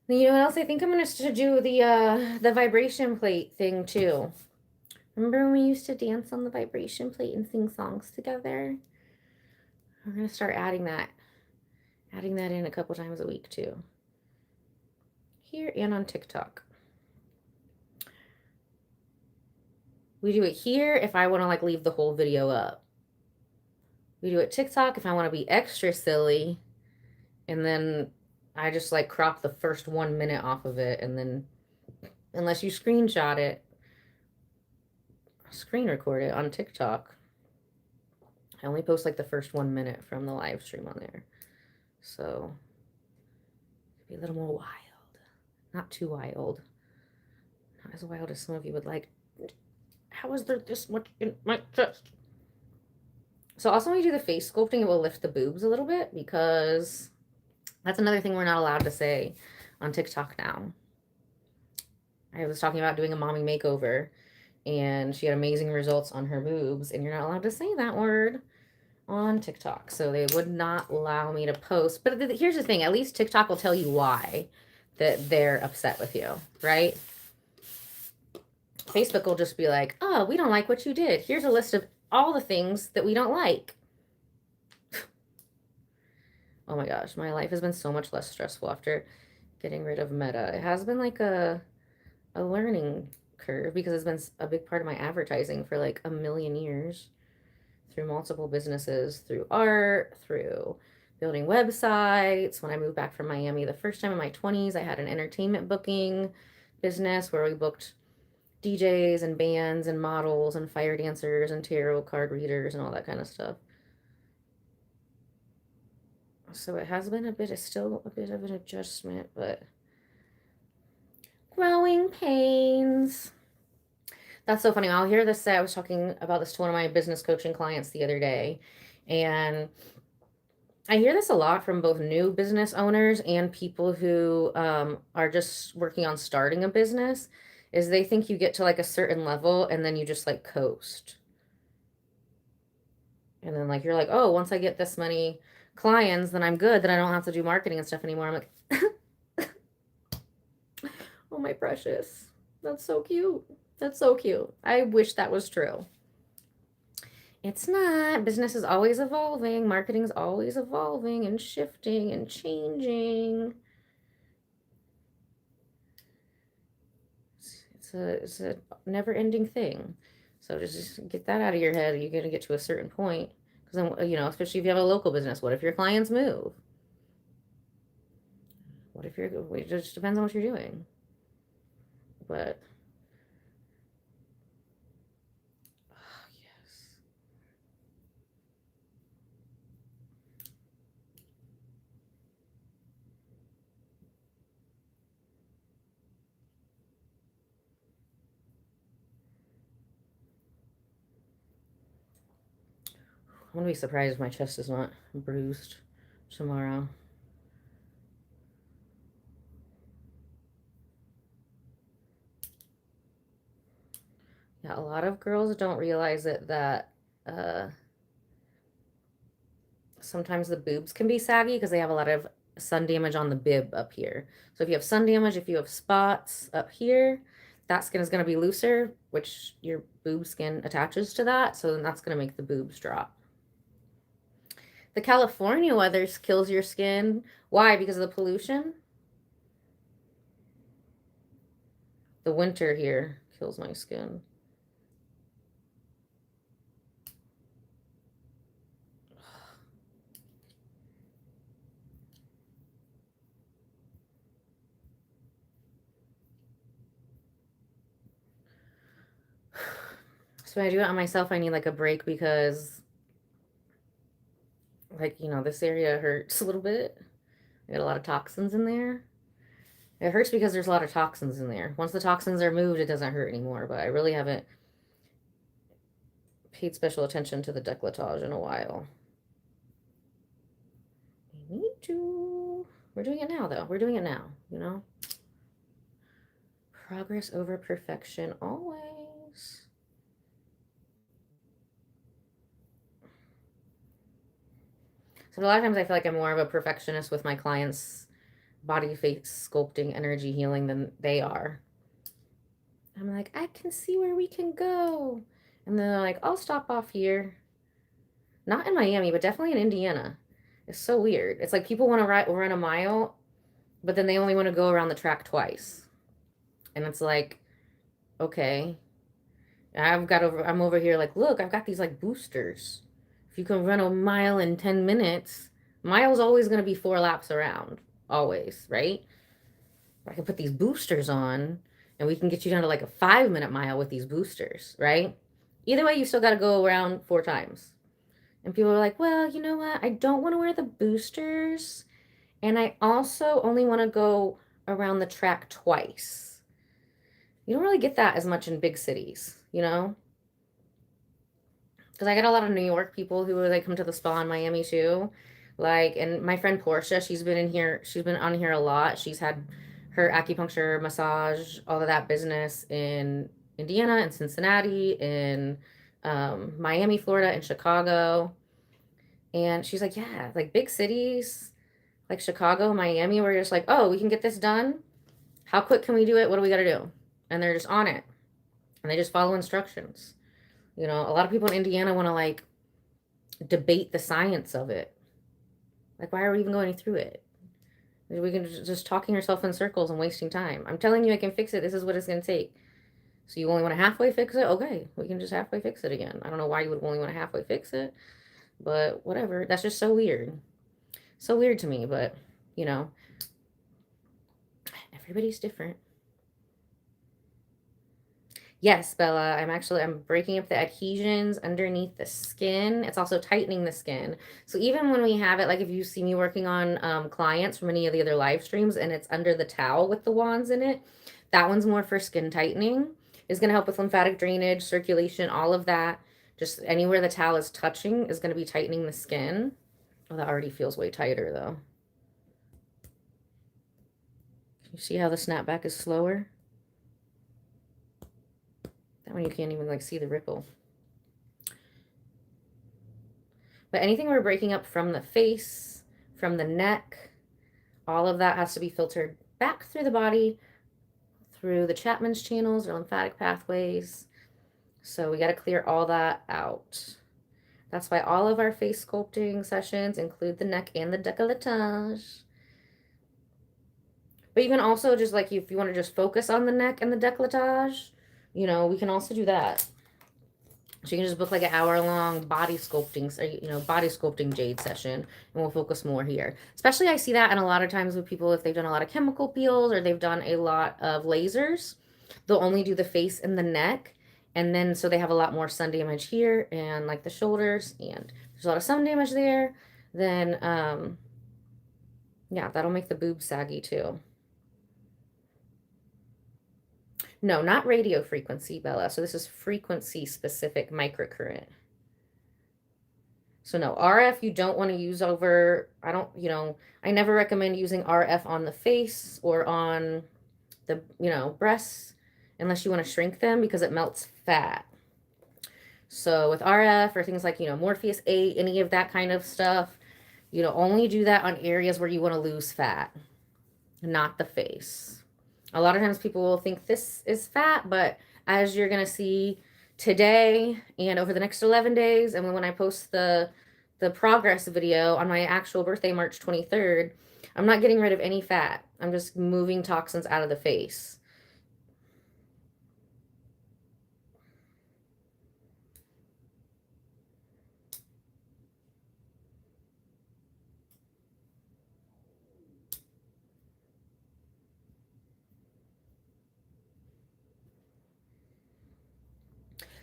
You know what else? I think I'm going to do the vibration plate thing too. Remember when we used to dance on the vibration plate and sing songs together? We're going to start adding that in a couple times a week too. Here and on TikTok. We do it here if I want to like leave the whole video up. We do it TikTok if I want to be extra silly. And then I just like crop the first 1 minute off of it. And then unless you screenshot it, screen record it on TikTok, I only post like the first 1 minute from the live stream on there. So be a little more wild. Not too wild. Not as wild as some of you would like. How is there this much in my chest? So also when you do the face sculpting, it will lift the boobs a little bit because that's another thing we're not allowed to say on TikTok now. I was talking about doing a mommy makeover and she had amazing results on her boobs, and you're not allowed to say that word on TikTok. So they would not allow me to post. But here's the thing, at least TikTok will tell you why that they're upset with you, right? Facebook will just be like, oh, we don't like what you did. Here's a list of all the things that we don't like. Oh my gosh, my life has been so much less stressful after getting rid of Meta. It has been like a learning curve because it's been a big part of my advertising for like a million years through multiple businesses, through art, through building websites. When I moved back from Miami the first time in my 20s, I had an entertainment booking business where we booked DJs and bands and models and fire dancers and tarot card readers and all that kind of stuff. So it has been still a bit of an adjustment, but growing pains. That's so funny. I'll hear this say, I was talking about this to one of my business coaching clients the other day, and I hear this a lot from both new business owners and people who are just working on starting a business, is they think you get to like a certain level and then you just like coast. And then like, you're like, oh, once I get this many clients, then I'm good. Then I don't have to do marketing and stuff anymore. I'm like, oh, my precious. That's so cute. That's so cute. I wish that was true. It's not. Business is always evolving. Marketing is always evolving and shifting and changing. It's a never-ending thing. So just get that out of your head. You're going to get to a certain point. Because then, you know, especially if you have a local business, what if your clients move? What if it just depends on what you're doing. But, oh, yes. I'm going to be surprised if my chest is not bruised tomorrow. Yeah, a lot of girls don't realize it that sometimes the boobs can be saggy because they have a lot of sun damage on the bib up here. So if you have sun damage, if you have spots up here, that skin is going to be looser, which your boob skin attaches to that. So then that's going to make the boobs drop. The California weather kills your skin. Why? Because of the pollution? The winter here kills my skin. So when I do it on myself, I need like a break because, like, you know, this area hurts a little bit. I got a lot of toxins in there. It hurts because there's a lot of toxins in there. Once the toxins are moved, it doesn't hurt anymore. But I really haven't paid special attention to the decolletage in a while. I need to. We're doing it now, though. We're doing it now, you know? Progress over perfection, always. So a lot of times I feel like I'm more of a perfectionist with my clients' body, face sculpting, energy healing than they are. I'm like, I can see where we can go. And then they're like, I'll stop off here. Not in Miami, but definitely in Indiana. It's so weird. It's like people want to run a mile, but then they only want to go around the track twice. And it's like, okay, I'm over here like, look, I've got these like boosters. If you can run a mile in 10 minutes, mile's always going to be 4 laps around, always, right? I can put these boosters on and we can get you down to like a 5 minute mile with these boosters, right? Either way, you still got to go around 4 times. And people are like, well, you know what? I don't want to wear the boosters. And I also only want to go around the track twice. You don't really get that as much in big cities, you know? Because I get a lot of New York people who like come to the spa in Miami too. Like, and my friend Portia, she's been on here a lot. She's had her acupuncture, massage, all of that business in Indiana and Cincinnati, in Miami, Florida, and Chicago. And she's like, yeah, like big cities like Chicago, Miami, where you're just like, oh, we can get this done. How quick can we do it? What do we got to do? And they're just on it. And they just follow instructions. You know, a lot of people in Indiana want to like debate the science of it. Like, why are we even going through it? We can just talking yourself in circles and wasting time. I'm telling you, I can fix it. This is what it's going to take. So you only want to halfway fix it? Okay, we can just halfway fix it again. I don't know why you would only want to halfway fix it, but whatever. That's just so weird. So weird to me, but, you know, everybody's different. Yes, Bella, I'm breaking up the adhesions underneath the skin. It's also tightening the skin. So even when we have it, like if you see me working on clients from any of the other live streams and it's under the towel with the wands in it, that one's more for skin tightening. It's going to help with lymphatic drainage, circulation, all of that. Just anywhere the towel is touching is going to be tightening the skin. Oh, that already feels way tighter though. You see how the snapback is slower? That one you can't even like see the ripple. But anything we're breaking up from the face, from the neck, all of that has to be filtered back through the body, through the Chapman's channels or lymphatic pathways. So we got to clear all that out. That's why all of our face sculpting sessions include the neck and the decolletage. But you can also just like, if you want to just focus on the neck and the decolletage, you know, we can also do that. So you can just book like an hour-long body sculpting, body sculpting jade session, and we'll focus more here. Especially I see that and a lot of times with people, if they've done a lot of chemical peels or they've done a lot of lasers, they'll only do the face and the neck. And then, so they have a lot more sun damage here and like the shoulders, and there's a lot of sun damage there. Then, yeah, that'll make the boobs saggy too. No, not radio frequency, Bella. So this is frequency specific microcurrent. So no, RF you don't want to use over, I never recommend using RF on the face or on the, breasts unless you want to shrink them because it melts fat. So with RF or things like, Morpheus 8, any of that kind of stuff, only do that on areas where you want to lose fat, not the face. A lot of times people will think this is fat, but as you're going to see today and over the next 11 days, and when I post the progress video on my actual birthday, March 23rd, I'm not getting rid of any fat. I'm just moving toxins out of the face.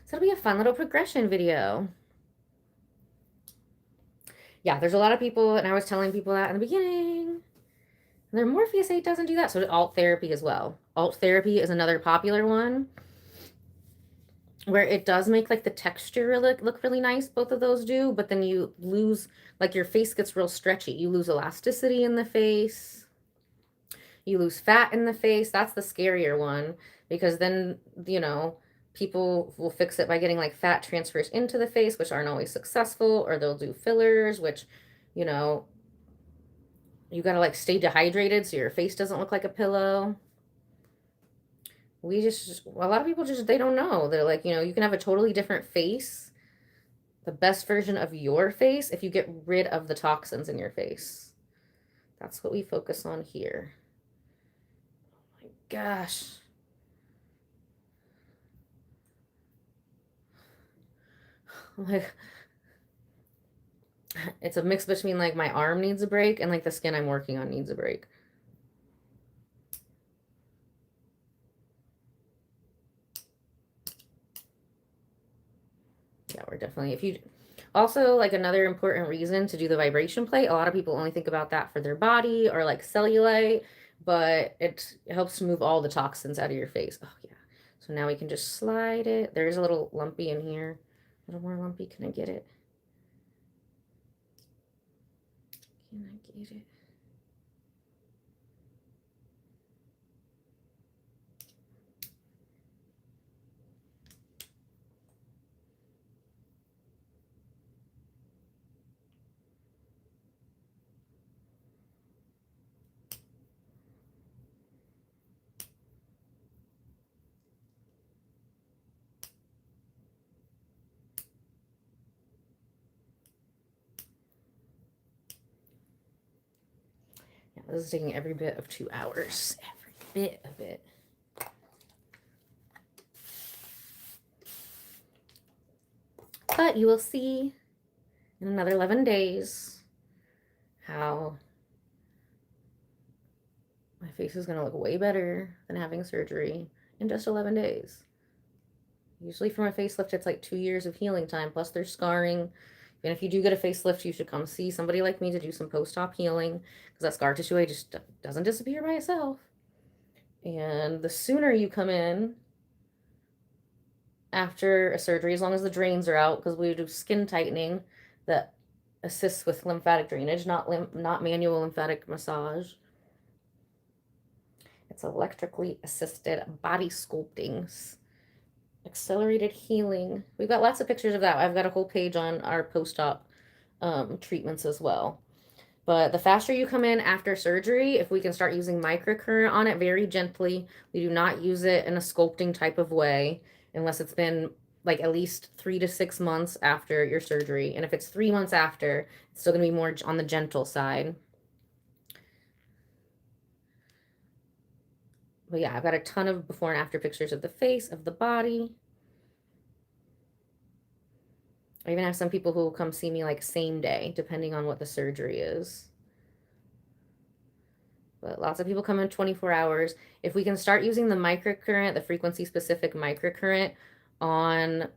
So it'll be a fun little progression video. Yeah, there's a lot of people, and I was telling people that in the beginning. Their Morpheus 8 doesn't do that. So alt therapy as well. Alt therapy is another popular one where it does make like the texture look really nice. Both of those do, but then you lose, like your face gets real stretchy. You lose elasticity in the face. You lose fat in the face. That's the scarier one because then, people will fix it by getting like fat transfers into the face, which aren't always successful, or they'll do fillers, which, you know, you gotta like stay dehydrated so your face doesn't look like a pillow. A lot of people just, they don't know. They're like, you can have a totally different face, the best version of your face, if you get rid of the toxins in your face. That's what we focus on here. Oh my gosh. Like, it's a mix between like my arm needs a break and like the skin I'm working on needs a break. Yeah, we're definitely, if you also, like, another important reason to do the vibration plate, a lot of people only think about that for their body or like cellulite, but it helps to move all the toxins out of your face. Oh yeah. So now we can just slide it. There's a little lumpy in here. A little more lumpy. Can I get it? Can I get it? Yeah, this is taking every bit of 2 hours. Every bit of it. But you will see in another 11 days how my face is going to look way better than having surgery in just 11 days. Usually from a facelift, it's like 2 years of healing time, plus there's scarring. And if you do get a facelift, you should come see somebody like me to do some post-op healing, because that scar tissue just doesn't disappear by itself. And the sooner you come in after a surgery, as long as the drains are out, because we do skin tightening that assists with lymphatic drainage, not manual lymphatic massage. It's electrically assisted body sculpting, accelerated healing. We've got lots of pictures of that. I've got a whole page on our post-op treatments as well. But the faster you come in after surgery, if we can start using microcurrent on it very gently, we do not use it in a sculpting type of way unless it's been like at least 3 to 6 months after your surgery. And if it's 3 months after, it's still going to be more on the gentle side. But yeah, I've got a ton of before and after pictures of the face, of the body. I even have some people who will come see me like same day, depending on what the surgery is. But lots of people come in 24 hours. If we can start using the microcurrent, the frequency specific microcurrent on,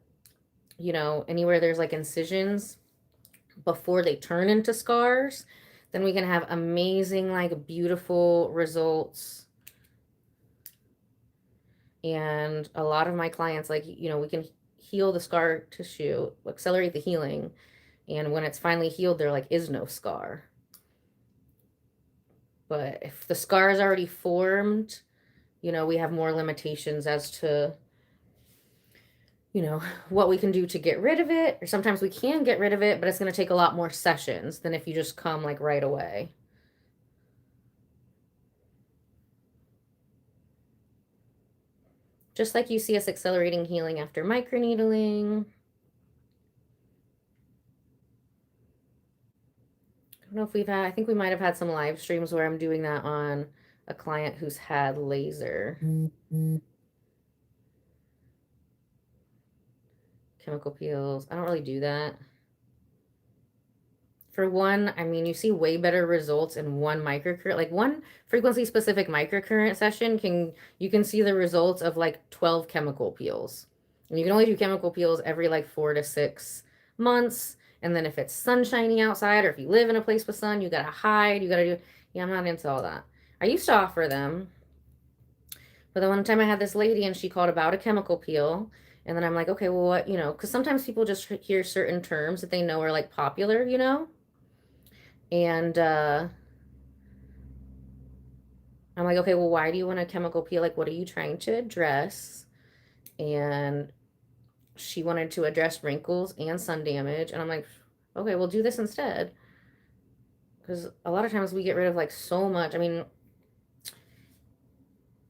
anywhere there's like incisions before they turn into scars, then we can have amazing, like beautiful results. And a lot of my clients, like, we can heal the scar tissue, accelerate the healing. And when it's finally healed, there like is no scar. But if the scar is already formed, we have more limitations as to, what we can do to get rid of it. Or sometimes we can get rid of it, but it's going to take a lot more sessions than if you just come like right away. Just like you see us accelerating healing after microneedling. I don't know if I think we might have had some live streams where I'm doing that on a client who's had laser. Chemical peels. I don't really do that. For one, I mean, you see way better results in one microcurrent. Like one frequency specific microcurrent session you can see the results of like 12 chemical peels. And you can only do chemical peels every like 4 to 6 months. And then if it's sunshiny outside or if you live in a place with sun, you gotta hide, you gotta do, yeah, I'm not into all that. I used to offer them, but the one time I had this lady and she called about a chemical peel. And then I'm like, okay, well, what, because sometimes people just hear certain terms that they know are like popular, And I'm like, okay, well, why do you want a chemical peel? Like, what are you trying to address? And she wanted to address wrinkles and sun damage. And I'm like, okay, we'll do this instead. Because a lot of times we get rid of like so much. I mean,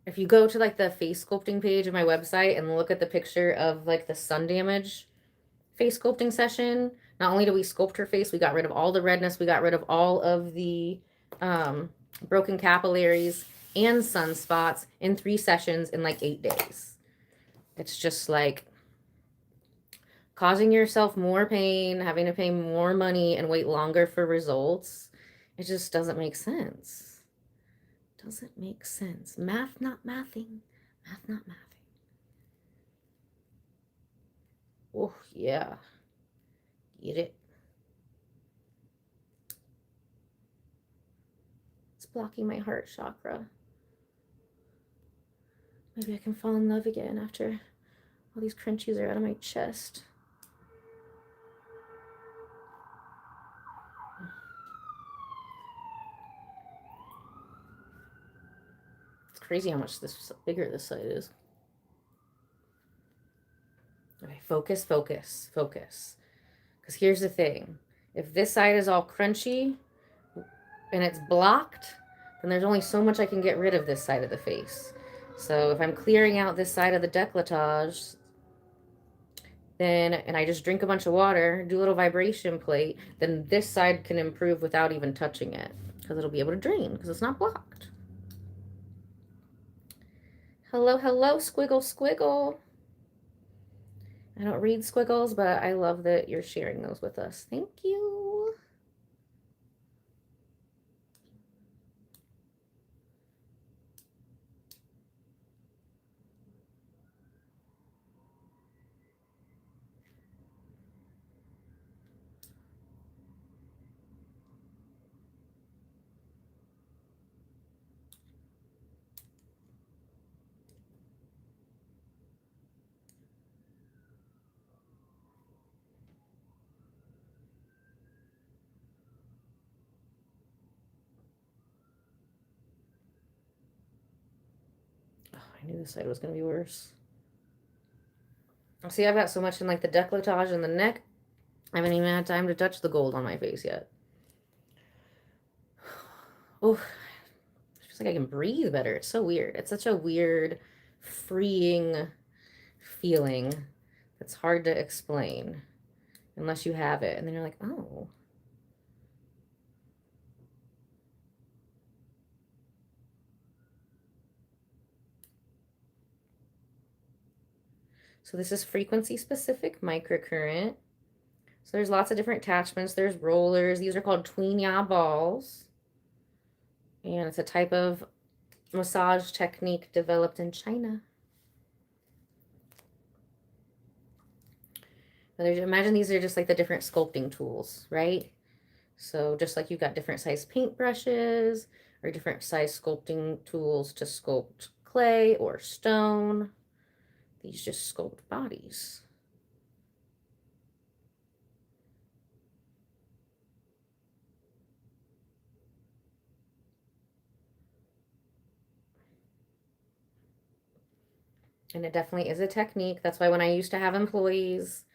if you go to like the face sculpting page of my website and look at the picture of like the sun damage face sculpting session, not only do we sculpt her face, we got rid of all the redness, we got rid of all of the um, broken capillaries and sunspots in 3 sessions in like 8 days. It's just like causing yourself more pain, having to pay more money and wait longer for results. It just doesn't make sense. Doesn't make sense. Math not mathing. Math not mathing. Oh, yeah. Get it? It's blocking my heart chakra. Maybe I can fall in love again after all these crunchies are out of my chest. It's crazy how much bigger this side is. Okay, focus, focus, focus. Because here's the thing. If this side is all crunchy and it's blocked, then there's only so much I can get rid of this side of the face. So if I'm clearing out this side of the decolletage, then, and I just drink a bunch of water, do a little vibration plate, then this side can improve without even touching it. Because it'll be able to drain, because it's not blocked. Hello, hello, squiggle, squiggle. I don't read squiggles, but I love that you're sharing those with us. Thank you. Oh, I knew this side was going to be worse. See, I've got so much in like the decolletage and the neck. I haven't even had time to touch the gold on my face yet. Oh, it feels like I can breathe better. It's so weird. It's such a weird, freeing feeling that's hard to explain unless you have it. And then you're like, oh. So this is frequency specific microcurrent. So there's lots of different attachments. There's rollers. These are called tween yaw balls. And it's a type of massage technique developed in China. Imagine these are just like the different sculpting tools, right? So just like you've got different size paintbrushes or different size sculpting tools to sculpt clay or stone, these just sculpt bodies. And it definitely is a technique. That's why when I used to have employees,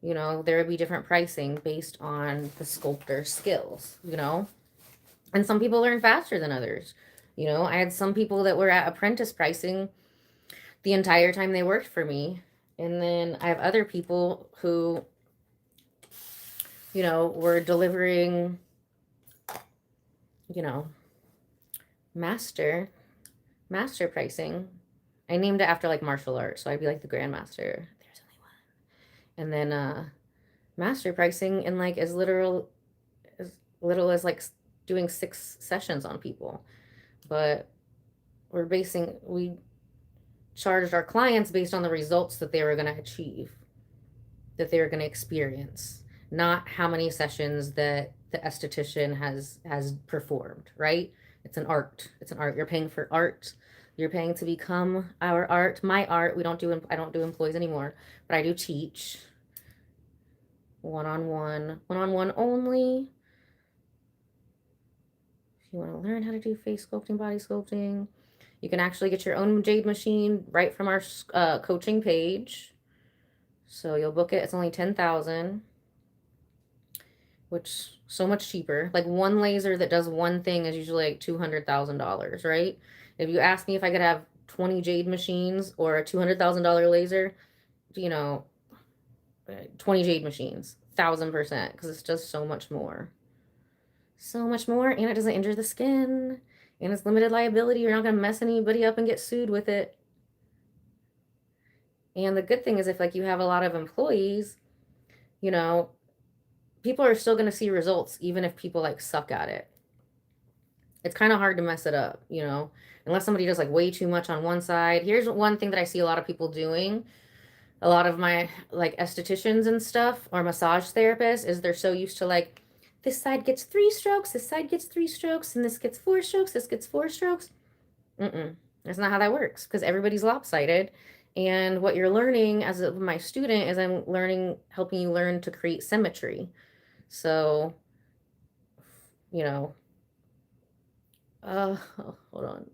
you know, there would be different pricing based on the sculptor's skills, you know? And some people learn faster than others. You know, I had some people that were at apprentice pricing the entire time they worked for me. And then I have other people who, you know, were delivering, you know, master pricing. I named it after like martial arts. So I'd be like the grandmaster. There's only one. And then master pricing in like as little as like doing 6 sessions on people. But we charged our clients based on the results that they were going to achieve, that they were going to experience, not how many sessions that the esthetician has performed, right? It's an art. It's an art. You're paying for art. You're paying to become our art, my art. I don't do employees anymore, but I do teach one-on-one only. If you want to learn how to do face sculpting, body sculpting, You can actually get your own jade machine right from our coaching page. So you'll book it. It's only $10,000, which so much cheaper. Like one laser that does one thing is usually like $200,000, right? If you ask me if I could have 20 jade machines or a $200,000 laser, you know, 20 jade machines, 1,000%, because it's just so much more. So much more, and it doesn't injure the skin, and it's limited liability. You're not going to mess anybody up and get sued with it. And the good thing is if like you have a lot of employees, you know, people are still going to see results even if people like suck at it. It's kind of hard to mess it up, you know, unless somebody does like way too much on one side. Here's one thing that I see a lot of people doing. A lot of my like estheticians and stuff or massage therapists is they're so used to like this side gets 3 strokes, this side gets 3 strokes, and this gets 4 strokes, this gets 4 strokes. That's not how that works because everybody's lopsided. And what you're learning as my student is I'm learning, helping you learn to create symmetry. So, you know, hold on.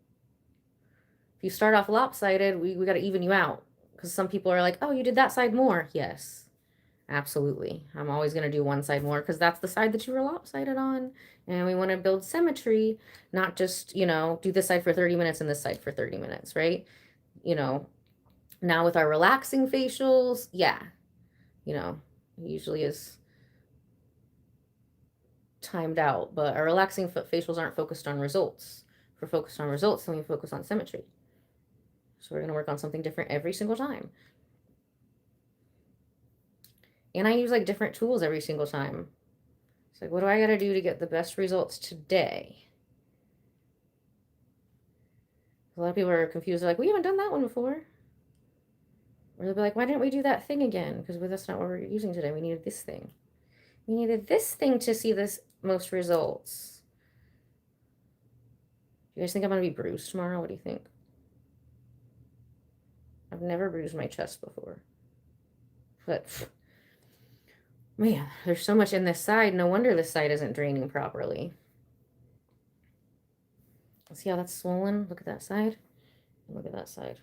If you start off lopsided, we got to even you out because some people are like, oh, you did that side more. Yes, absolutely. I'm always going to do one side more because that's the side that you were lopsided on. And we want to build symmetry, not just, you know, do this side for 30 minutes and this side for 30 minutes, right? You know, now with our relaxing facials, yeah, you know, it usually is timed out, but our relaxing facials aren't focused on results. If we're focused on results, then we focus on symmetry. So we're going to work on something different every single time. And I use like different tools every single time. It's like, what do I got to do to get the best results today? A lot of people are confused. They're like, we haven't done that one before. Or they'll be like, why didn't we do that thing again? Because that's not what we're using today. We needed this thing. We needed this thing to see this most results. Do you guys think I'm going to be bruised tomorrow? What do you think? I've never bruised my chest before. But, man, there's so much in this side. No wonder this side isn't draining properly. See how that's swollen? Look at that side. Look at that side.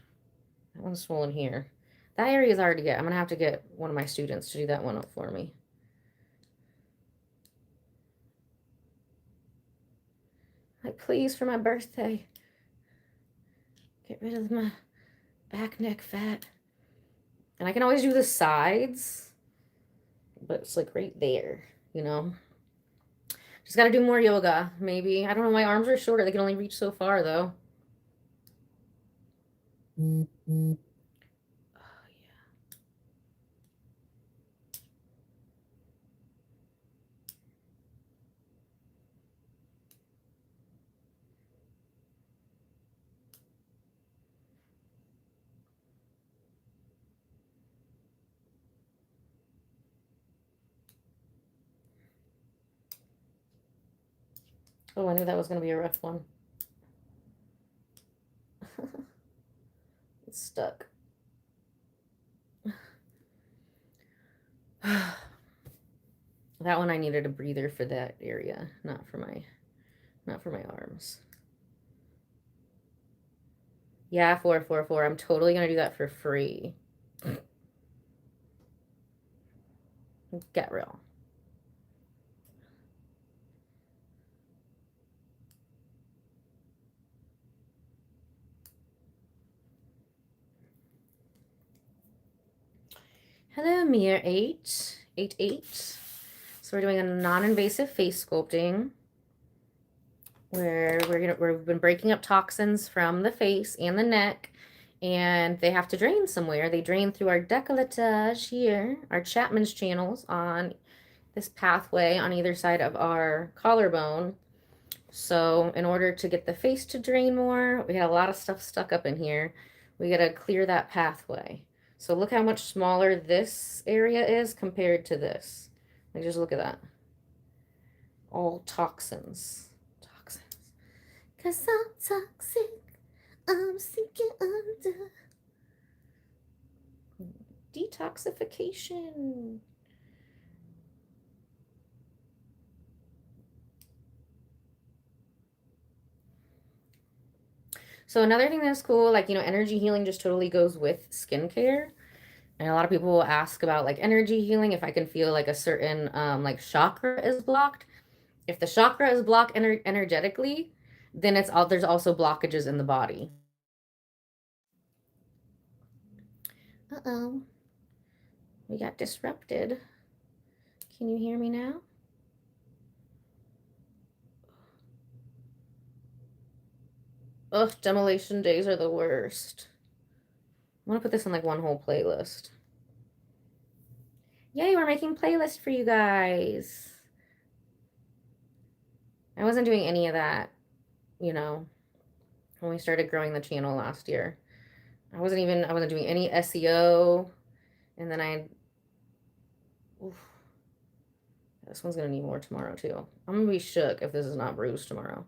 That one's swollen here. That area is hard to get. I'm going to have to get one of my students to do that one up for me. Like, please, for my birthday, get rid of my back neck fat. And I can always do the sides, but it's like right there, you know? Just got to do more yoga, maybe. I don't know. My arms are shorter. They can only reach so far, though. Oh, yeah. Oh, I knew that was going to be a rough one. It's stuck. That one I needed a breather for that area, not for my arms. Yeah, 444. I'm totally gonna do that for free. Get real. Hello, Mir 888. So we're doing a non-invasive face sculpting where we've been breaking up toxins from the face and the neck, and they have to drain somewhere. They drain through our decolletage here, our Chapman's channels on this pathway on either side of our collarbone. So in order to get the face to drain more, we had a lot of stuff stuck up in here. We got to clear that pathway. So look how much smaller this area is compared to this. Like, just look at that. All toxins. Toxins. 'Cause I'm toxic. I'm sinking under. Detoxification. So another thing that's cool, like, you know, energy healing just totally goes with skincare. And a lot of people will ask about like energy healing, if I can feel like a certain like chakra is blocked. If the chakra is blocked energetically, then it's all, there's also blockages in the body. Uh-oh. We got disrupted. Can you hear me now? Ugh, demolition days are the worst. I'm gonna put this in like one whole playlist. Yay, we're making playlists for you guys. I wasn't doing any of that, you know, when we started growing the channel last year. I wasn't doing any SEO. And then oof, this one's gonna need more tomorrow too. I'm gonna be shook if this is not bruised tomorrow.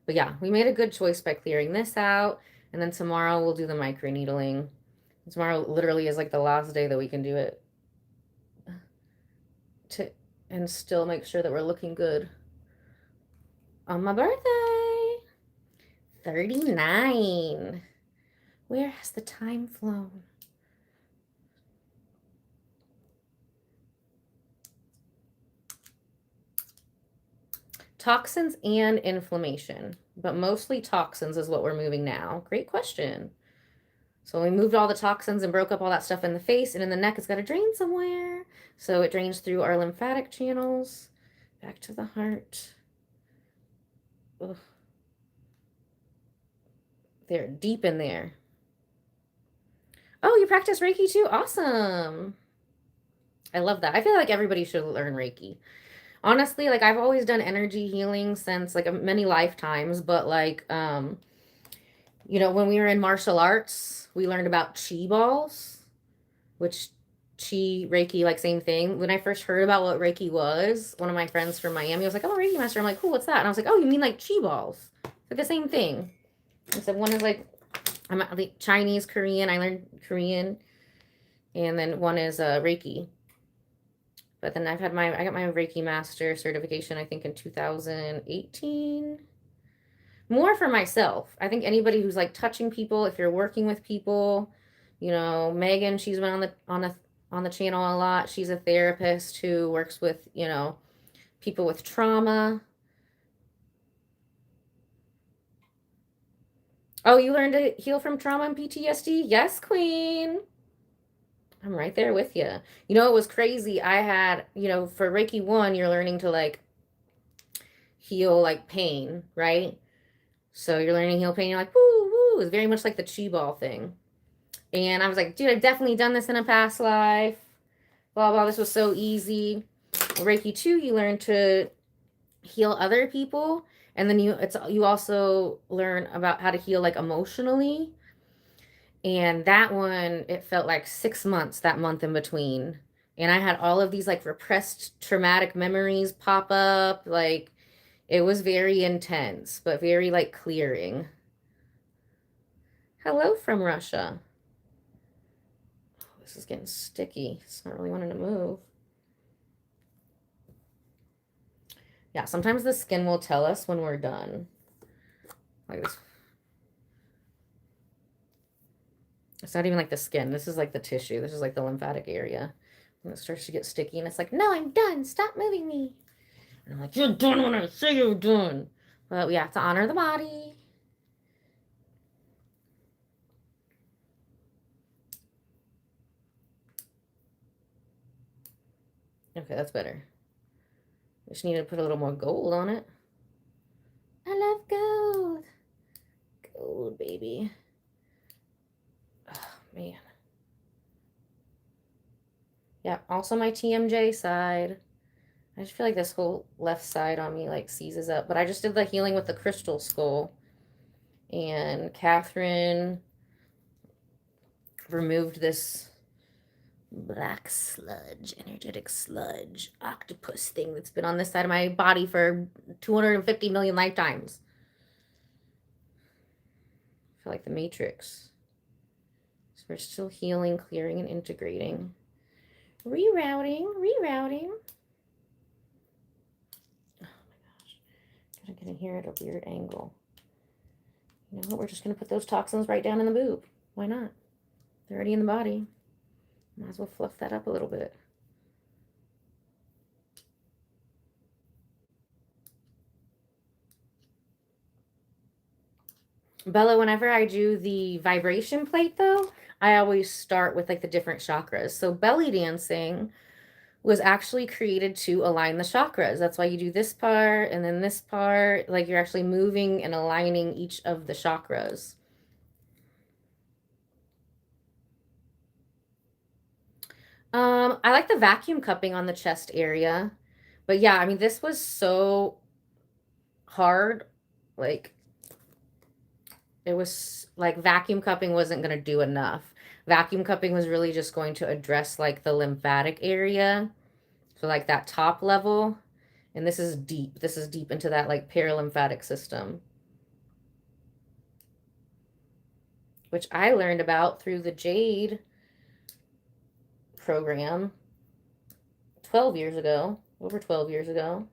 But yeah, we made a good choice by clearing this out. And then tomorrow we'll do the microneedling. Tomorrow literally is like the last day that we can do it and still make sure that we're looking good on my birthday. 39. Where has the time flown? Toxins and inflammation, but mostly toxins is what we're moving now. Great question. So we moved all the toxins and broke up all that stuff in the face, and in the neck it's got to drain somewhere. So it drains through our lymphatic channels back to the heart. Ugh. They're deep in there. Oh, you practice Reiki too? Awesome. I love that. I feel like everybody should learn Reiki. Honestly, like I've always done energy healing since like many lifetimes, but like you know, when we were in martial arts, we learned about chi balls, which chi Reiki, like same thing. When I first heard about what Reiki was, one of my friends from Miami was like, "Oh, Reiki master." I'm like, "Cool, what's that?" And I was like, "Oh, you mean like chi balls?" Like the same thing. I said one is like I'm like Chinese, Korean. I learned Korean, and then one is Reiki. But then I got my Reiki master certification, I think in 2018. More for myself. I think anybody who's like touching people, if you're working with people, you know, Megan, she's been on the channel a lot. She's a therapist who works with, you know, people with trauma. Oh, you learned to heal from trauma and PTSD? Yes, queen. I'm right there with you. You know, it was crazy. I had, you know, for Reiki 1, you're learning to like heal like pain, right? So you're learning to heal pain. You're like, woo, woo. It's very much like the chi ball thing. And I was like, dude, I've definitely done this in a past life. Blah, blah. This was so easy. Reiki 2, you learn to heal other people. And then you also learn about how to heal like emotionally. And that one, it felt like 6 months that month in between. And I had all of these like repressed traumatic memories pop up. Like it was very intense, but very like clearing. Hello from Russia. This is getting sticky. It's not really wanting to move. Yeah, sometimes the skin will tell us when we're done. Like this. It's not even like the skin. This is like the tissue. This is like the lymphatic area. And it starts to get sticky and it's like, no, I'm done. Stop moving me. And I'm like, you're done when I say you're done. But we have to honor the body. Okay, that's better. Just need to put a little more gold on it. I love gold. Gold, baby. Oh, man. Yeah, also my TMJ side. I just feel like this whole left side on me like seizes up. But I just did the healing with the crystal skull. And Catherine removed this black sludge, energetic sludge, octopus thing that's been on this side of my body for 250 million lifetimes. I feel like the Matrix. So we're still healing, clearing, and integrating. Rerouting. Oh my gosh. Gotta get in here at a weird angle. You know what? We're just going to put those toxins right down in the boob. Why not? They're already in the body. Might as well fluff that up a little bit. Bella, whenever I do the vibration plate, though, I always start with like the different chakras. So belly dancing was actually created to align the chakras. That's why you do this part and then this part. Like you're actually moving and aligning each of the chakras. I like the vacuum cupping on the chest area. But yeah, I mean, this was so hard. Like, it was like vacuum cupping wasn't going to do enough. Vacuum cupping was really just going to address like the lymphatic area. So, like that top level. And this is deep. This is deep into that like paralymphatic system, which I learned about through the Jade program 12 years ago, over 12 years ago.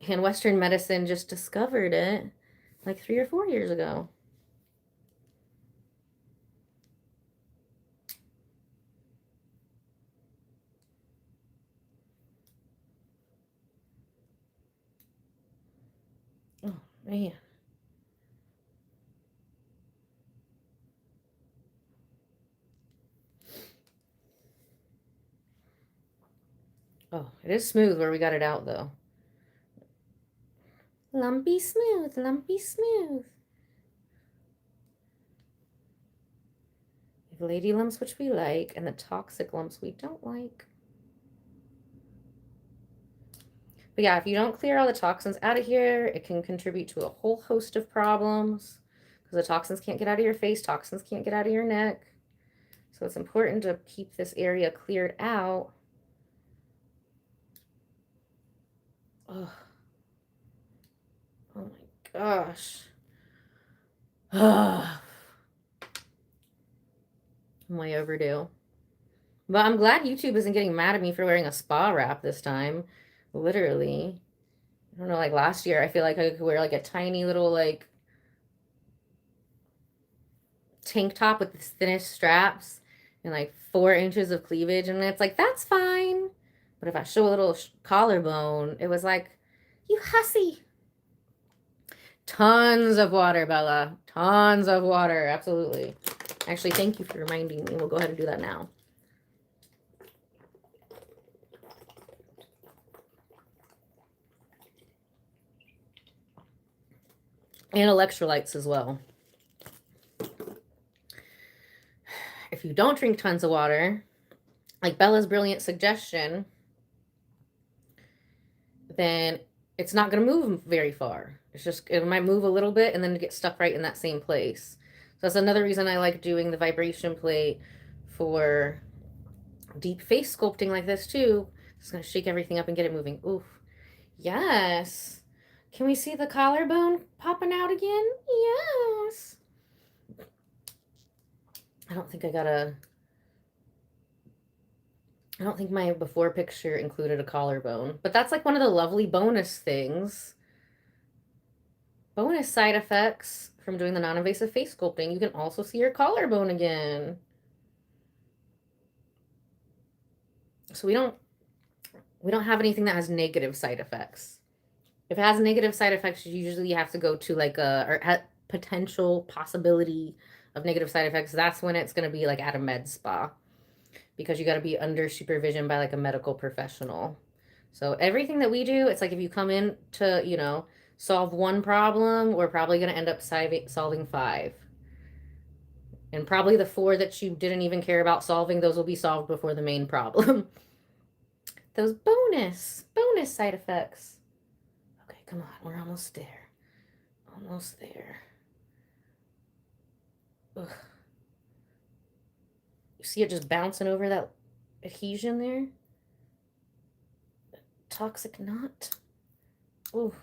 And Western medicine just discovered it like 3 or 4 years ago. Oh, man. Oh, it is smooth where we got it out, though. Lumpy smooth, lumpy smooth. We have lady lumps, which we like, and the toxic lumps we don't like. But yeah, if you don't clear all the toxins out of here, it can contribute to a whole host of problems. Because the toxins can't get out of your face, toxins can't get out of your neck. So it's important to keep this area cleared out. Oh, oh my gosh. I'm way overdue. But I'm glad YouTube isn't getting mad at me for wearing a spa wrap this time. Literally. I don't know, like last year, I feel like I could wear like a tiny little like tank top with the thinnest straps and like 4 inches of cleavage. And it's like, that's fine. But if I show a little collarbone, it was like, you hussy. Tons of water, Bella. Tons of water. Absolutely. Actually, thank you for reminding me. We'll go ahead and do that now. And electrolytes as well. If you don't drink tons of water, like Bella's brilliant suggestion, then it's not going to move very far. It's just, it might move a little bit and then get stuck right in that same place. So that's another reason I like doing the vibration plate for deep face sculpting like this too. Just going to shake everything up and get it moving. Oof. Yes. Can we see the collarbone popping out again? Yes. I don't think my before picture included a collarbone, but that's like one of the lovely bonus things. Bonus side effects from doing the non-invasive face sculpting. You can also see your collarbone again. So we don't have anything that has negative side effects. If it has negative side effects, you usually have to go to like or potential possibility of negative side effects. That's when it's going to be like at a med spa, because you got to be under supervision by like a medical professional. So everything that we do, it's like if you come in to, solve one problem, we're probably going to end up solving 5. And probably the 4 that you didn't even care about solving, those will be solved before the main problem. Those bonus side effects. Okay, come on. We're almost there. Almost there. Ugh. You see it just bouncing over that adhesion there? Toxic knot. Ooh.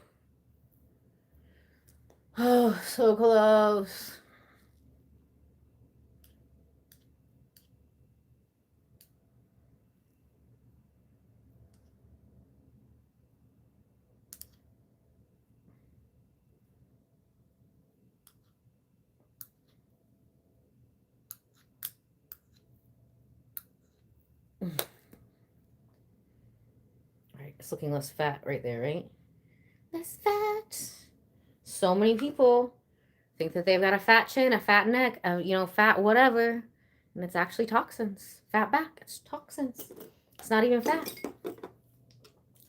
Oh, so close. It's looking less fat right there, right? Less fat. So many people think that they've got a fat chin, a fat neck, fat whatever. And it's actually toxins. Fat back, it's toxins. It's not even fat.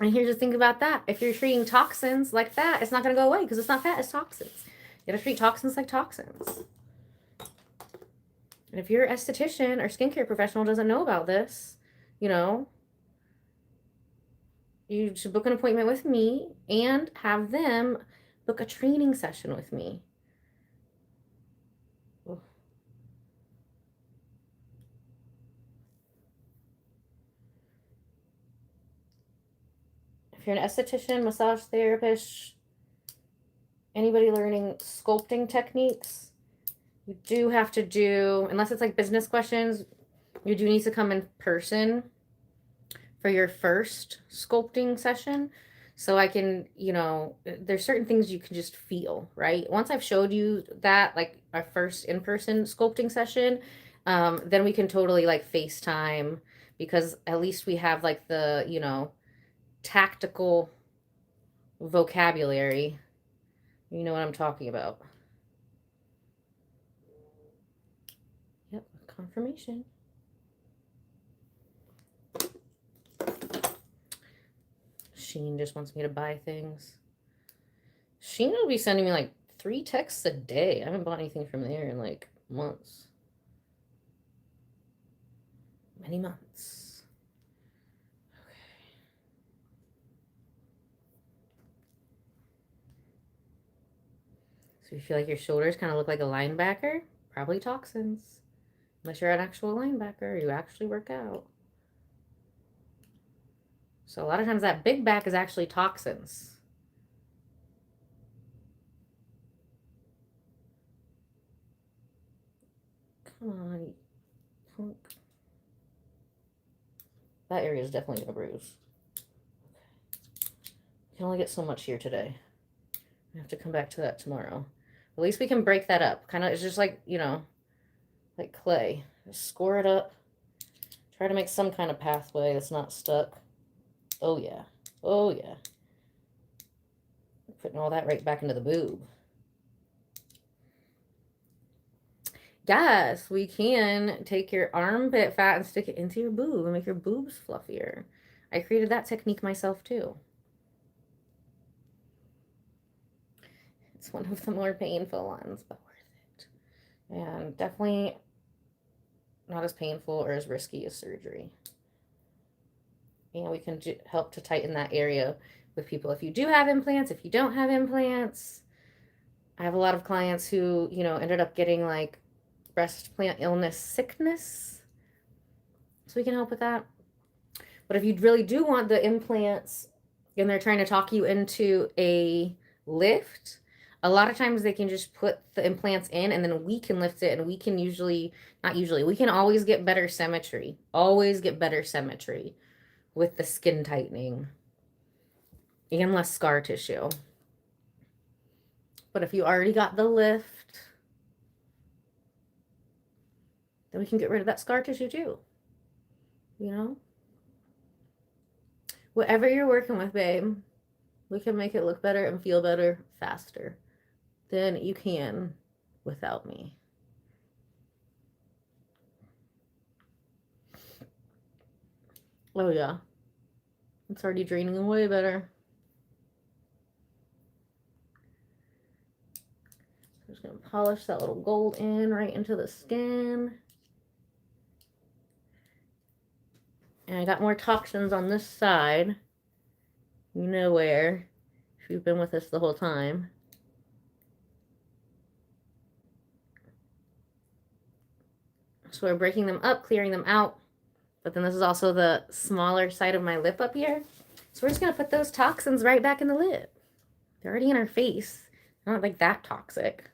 And here's the thing about that. If you're treating toxins like fat, it's not going to go away because it's not fat, it's toxins. You got to treat toxins like toxins. And if your esthetician or skincare professional doesn't know about this, you should book an appointment with me and have them book a training session with me. Ooh. If you're an esthetician, massage therapist, anybody learning sculpting techniques, you do have to do, unless it's like business questions, you do need to come in person for your first sculpting session. So I can, there's certain things you can just feel, right? Once I've showed you that, like our first in-person sculpting session, then we can totally like FaceTime, because at least we have like the, tactical vocabulary. You know what I'm talking about. Yep, confirmation. Sheen just wants me to buy things. Sheen will be sending me like 3 texts a day. I haven't bought anything from there in like months. Many months. Okay. So you feel like your shoulders kind of look like a linebacker? Probably toxins. Unless you're an actual linebacker, you actually work out. So a lot of times that big back is actually toxins. Come on, punk. That area is definitely gonna bruise. You can only get so much here today. I have to come back to that tomorrow. At least we can break that up. Kind of, it's just like, like clay. Just score it up. Try to make some kind of pathway that's not stuck. Oh, yeah. Oh, yeah. Putting all that right back into the boob. Yes, we can take your armpit fat and stick it into your boob and make your boobs fluffier. I created that technique myself, too. It's one of the more painful ones, but worth it. And definitely not as painful or as risky as surgery. We can help to tighten that area with people. If you do have implants, if you don't have implants, I have a lot of clients who, ended up getting like breast plant illness sickness. So we can help with that. But if you really do want the implants and they're trying to talk you into a lift, a lot of times they can just put the implants in and then we can lift it, and we can we can always get better symmetry. Always get better symmetry with the skin tightening and less scar tissue. But if you already got the lift, then we can get rid of that scar tissue too. Whatever you're working with, babe, we can make it look better and feel better faster than you can without me. Oh, yeah. It's already draining way better. I'm just going to polish that little gold in right into the skin. And I got more toxins on this side. You know where, if you've been with us the whole time. So we're breaking them up, clearing them out. But then this is also the smaller side of my lip up here. So we're just going to put those toxins right back in the lip. They're already in our face. They're not like that toxic.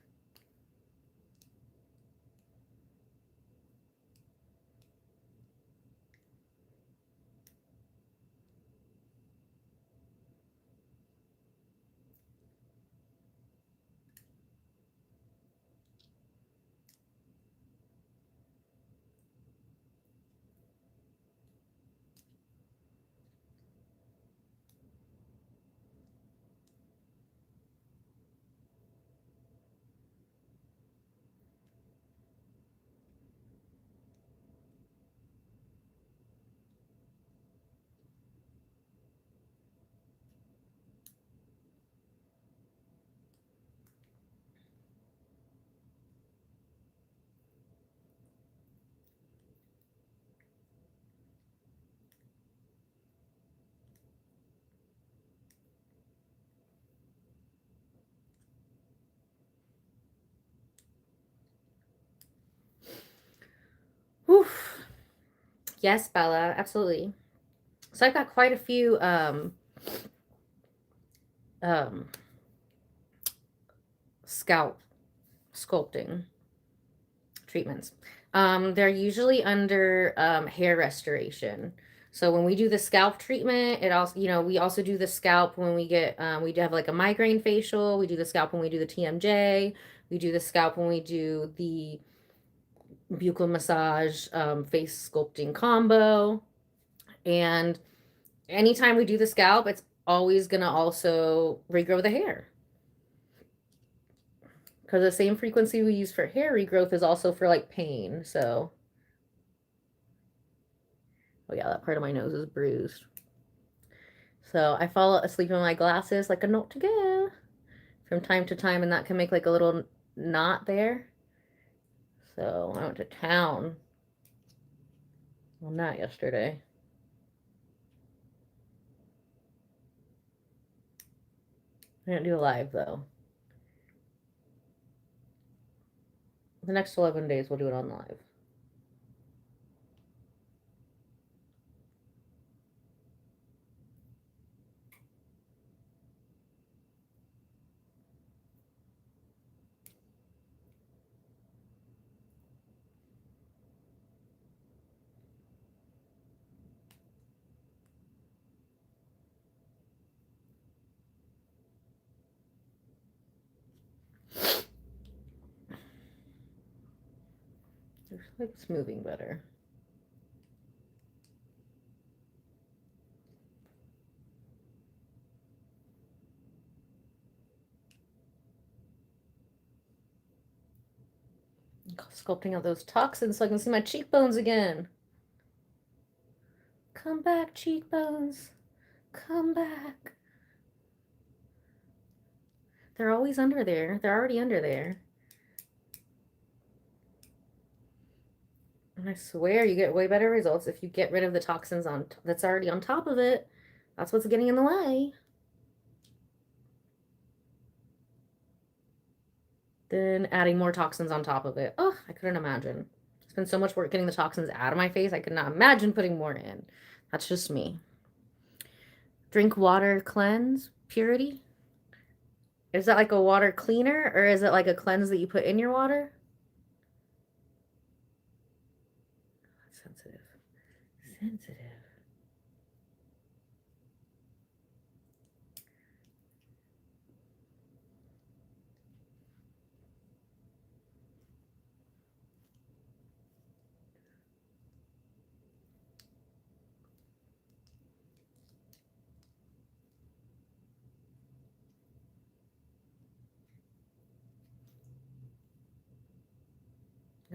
Yes, Bella, absolutely. So I've got quite a few um, scalp sculpting treatments. They're usually under hair restoration. So when we do the scalp treatment, it also, we also do the scalp when we get, we do have like a migraine facial. We do the scalp when we do the TMJ. We do the scalp when we do the buccal massage, face sculpting combo. And anytime we do the scalp, it's always going to also regrow the hair. Because the same frequency we use for hair regrowth is also for like pain. So, oh yeah, that part of my nose is bruised. So I fall asleep in my glasses like a note to go from time to time, and that can make like a little knot there. So I went to town on that yesterday. I didn't do a live though. The next 11 days we'll do it on live. Looks like it's moving better. Sculpting out those toxins so I can see my cheekbones again. Come back, cheekbones. Come back. They're always under there. They're already under there. And I swear you get way better results if you get rid of the toxins that's already on top of it. That's what's getting in the way. Then adding more toxins on top of it. Oh, I couldn't imagine. It's been so much work getting the toxins out of my face. I could not imagine putting more in. That's just me. Drink water cleanse purity. Is that like a water cleaner or is it like a cleanse that you put in your water? Sensitive. Sensitive.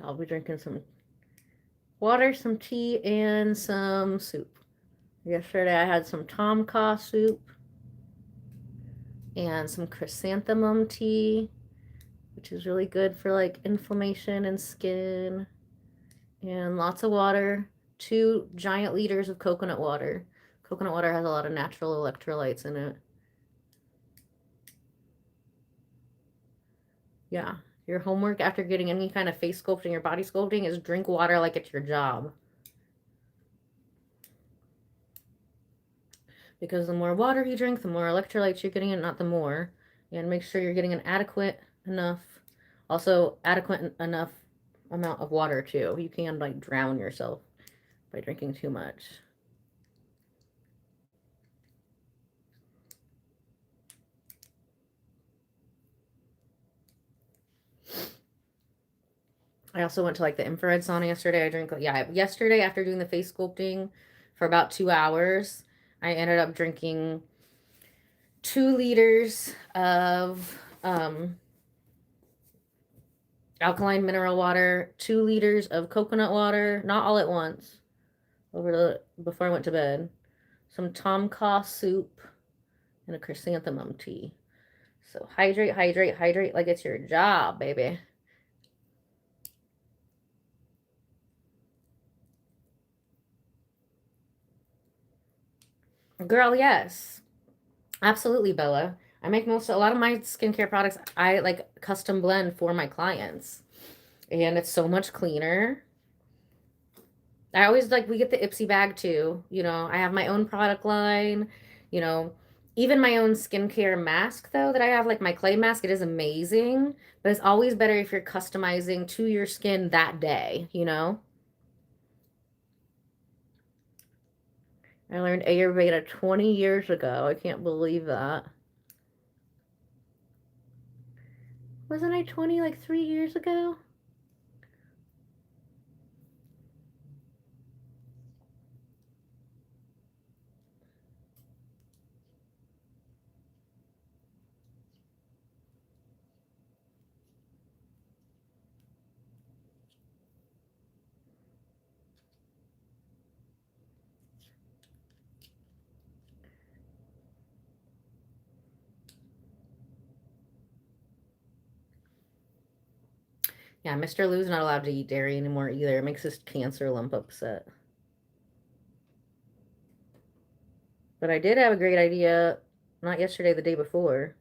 I'll be drinking some water, some tea, and some soup. Yesterday I had some tom kha soup and some chrysanthemum tea, which is really good for like inflammation and skin, and lots of water. 2 giant liters of coconut water. Coconut water has a lot of natural electrolytes in it. Yeah, your homework after getting any kind of face sculpting or body sculpting is drink water like it's your job. Because the more water you drink, the more electrolytes you're getting, and not the more. And make sure you're getting an adequate enough, also adequate enough amount of water too. You can like drown yourself by drinking too much. I also went to like the infrared sauna yesterday. I drank, yeah, yesterday after doing the face sculpting for about 2 hours, I ended up drinking 2 liters of alkaline mineral water, 2 liters of coconut water, not all at once, before I went to bed, some tom kha soup, and a chrysanthemum tea. So hydrate, hydrate, hydrate like it's your job, baby. Girl, yes. Absolutely, Bella. I make a lot of my skincare products, I like custom blend for my clients. And it's so much cleaner. I always like, we get the Ipsy bag too. You know, I have my own product line, you know, even my own skincare mask though that I have, like my clay mask, it is amazing, but it's always better if you're customizing to your skin that day, you know? I learned Ayurveda 20 years ago. I can't believe that. Wasn't I 20 like 3 years ago? Yeah, Mr. Lou's not allowed to eat dairy anymore either. It makes his cancer lump upset. But I did have a great idea, not yesterday, the day before,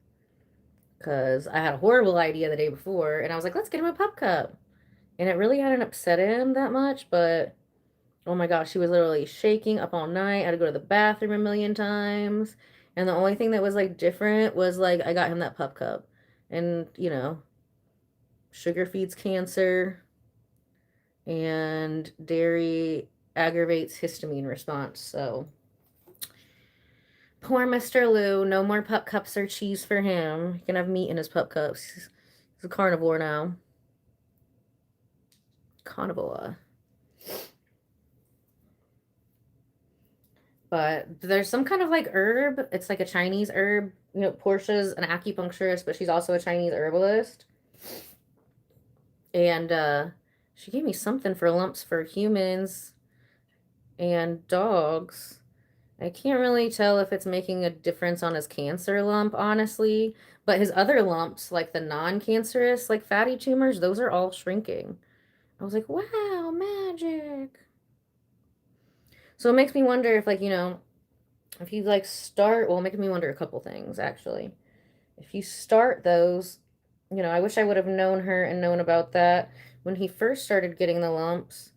because I had a horrible idea the day before, and I was like, let's get him a pup cup. And it really hadn't upset him that much, but oh my gosh, he was literally shaking up all night. I had to go to the bathroom a million times. And the only thing that was like different was like I got him that pup cup. And, you know, sugar feeds cancer, and dairy aggravates histamine response. So poor Mr. Lou, no more pup cups or cheese for him. He can have meat in his pup cups. He's a carnivore now. Carnivore. But there's some kind of like herb. It's like a Chinese herb. You know, Portia's an acupuncturist, but she's also a Chinese herbalist. And she gave me something for lumps for humans and dogs. I can't really tell if it's making a difference on his cancer lump, honestly. But his other lumps, like the non-cancerous, like fatty tumors, those are all shrinking. I was like, wow, magic. So it makes me wonder if, like, you know, if you like start, well, it makes me wonder a couple things, actually. If you start those, you know, I wish I would have known her and known about that when he first started getting the lumps,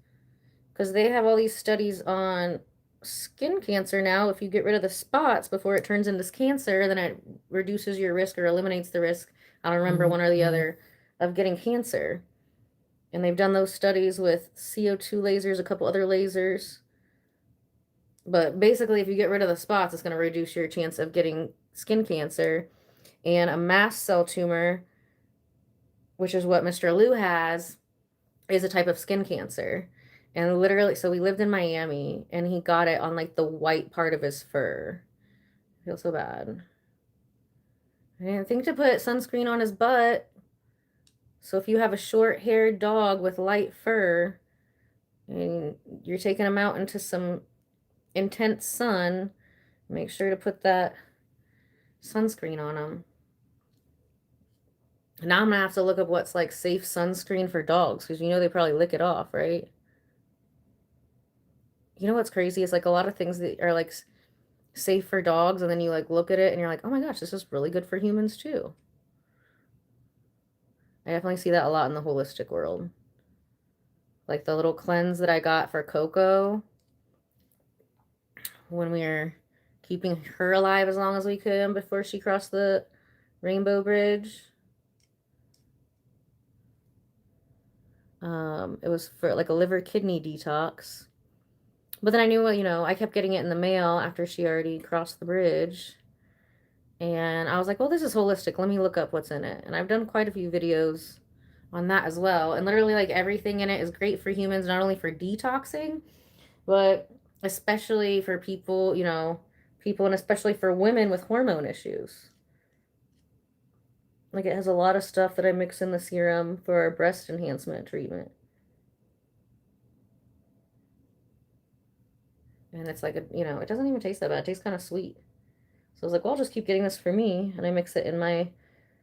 because they have all these studies on skin cancer now. If you get rid of the spots before it turns into cancer, then it reduces your risk or eliminates the risk. I don't remember one or the other of getting cancer. And they've done those studies with CO2 lasers, a couple other lasers. But basically, if you get rid of the spots, it's going to reduce your chance of getting skin cancer. And a mast cell tumor, which is what Mr. Lou has, is a type of skin cancer. And literally, so we lived in Miami and he got it on like the white part of his fur. I feel so bad. I didn't think to put sunscreen on his butt. So if you have a short haired dog with light fur and you're taking him out into some intense sun, make sure to put that sunscreen on him. Now I'm gonna have to look up what's like safe sunscreen for dogs, because you know they probably lick it off, right? You know what's crazy? It's like a lot of things that are like safe for dogs, and then you like look at it and you're like, oh my gosh, this is really good for humans too. I definitely see that a lot in the holistic world. Like the little cleanse that I got for Coco when we were keeping her alive as long as we could before she crossed the Rainbow Bridge. It was for like a liver kidney detox. But then I knew, you know, I kept getting it in the mail after she already crossed the bridge. And I was like, well, this is holistic. Let me look up what's in it. And I've done quite a few videos on that as well. And literally, like, everything in it is great for humans, not only for detoxing, but especially for people, you know, people, and especially for women with hormone issues. Like, it has a lot of stuff that I mix in the serum for our breast enhancement treatment. And it's like, a, you know, it doesn't even taste that bad. It tastes kind of sweet. So I was like, well, I'll just keep getting this for me. And I mix it in my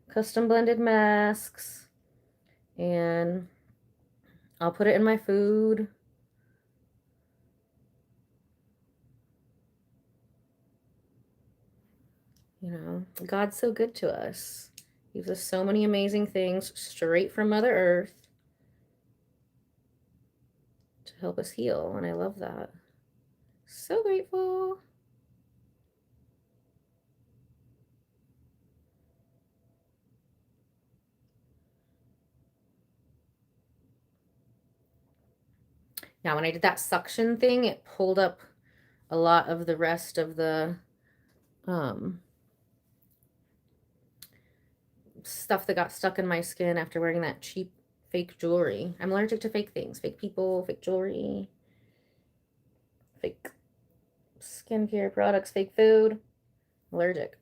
custom blended masks. And I'll put it in my food. You know, God's so good to us. He gives us so many amazing things straight from Mother Earth. to help us heal, and I love that. So grateful. Now, when I did that suction thing, it pulled up a lot of the rest of the stuff that got stuck in my skin after wearing that cheap fake jewelry. I'm allergic to fake things, fake people, fake jewelry, fake skincare products, fake food. Allergic.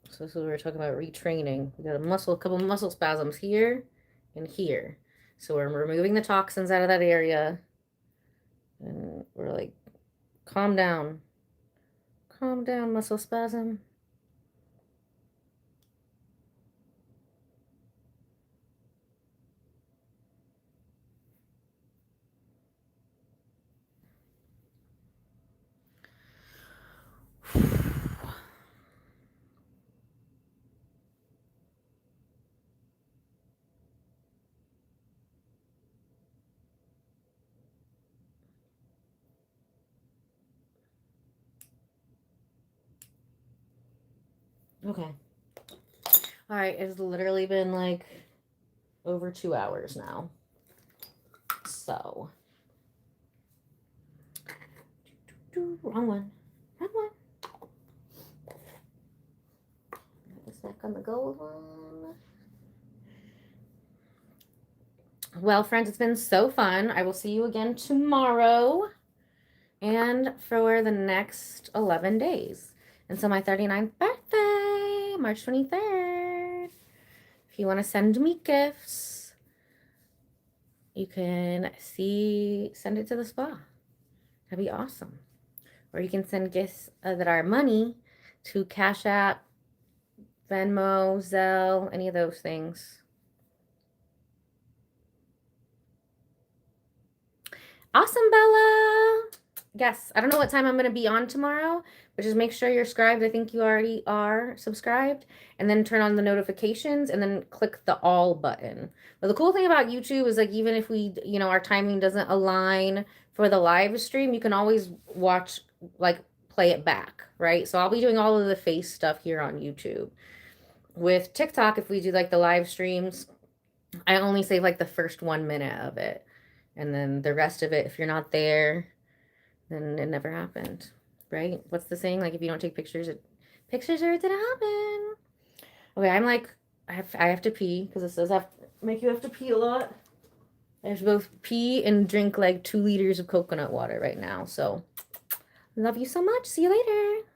So this is what we were talking about, retraining. We got a couple muscle spasms here and here. So we're removing the toxins out of that area. And we're like, calm down. Calm down, muscle spasm. Okay. All right, it's literally been like over 2 hours now. So, wrong one. Wrong one. Put this back on the gold one. Well, friends, it's been so fun. I will see you again tomorrow and for the next 11 days until my 39th birthday, March 23rd. If you want to send me gifts, you can send it to the spa. That'd be awesome. Or you can send gifts that are money to Cash App, Venmo, Zelle, any of those things. Awesome, Bella. Yes, I don't know what time I'm going to be on tomorrow, but just make sure you're subscribed. I think you already are subscribed. And then turn on the notifications and then click the all button. But the cool thing about YouTube is like, even if we, our timing doesn't align for the live stream, you can always watch, like play it back, right? So I'll be doing all of the face stuff here on YouTube. With TikTok, if we do like the live streams, I only save like the first 1 minute of it. And then the rest of it, if you're not there, then it never happened, right? What's the saying? Like, if you don't take pictures, pictures or it didn't happen. Okay, I'm like, I have to pee because it says make you have to pee a lot. I have to both pee and drink like 2 liters of coconut water right now. So, love you so much. See you later.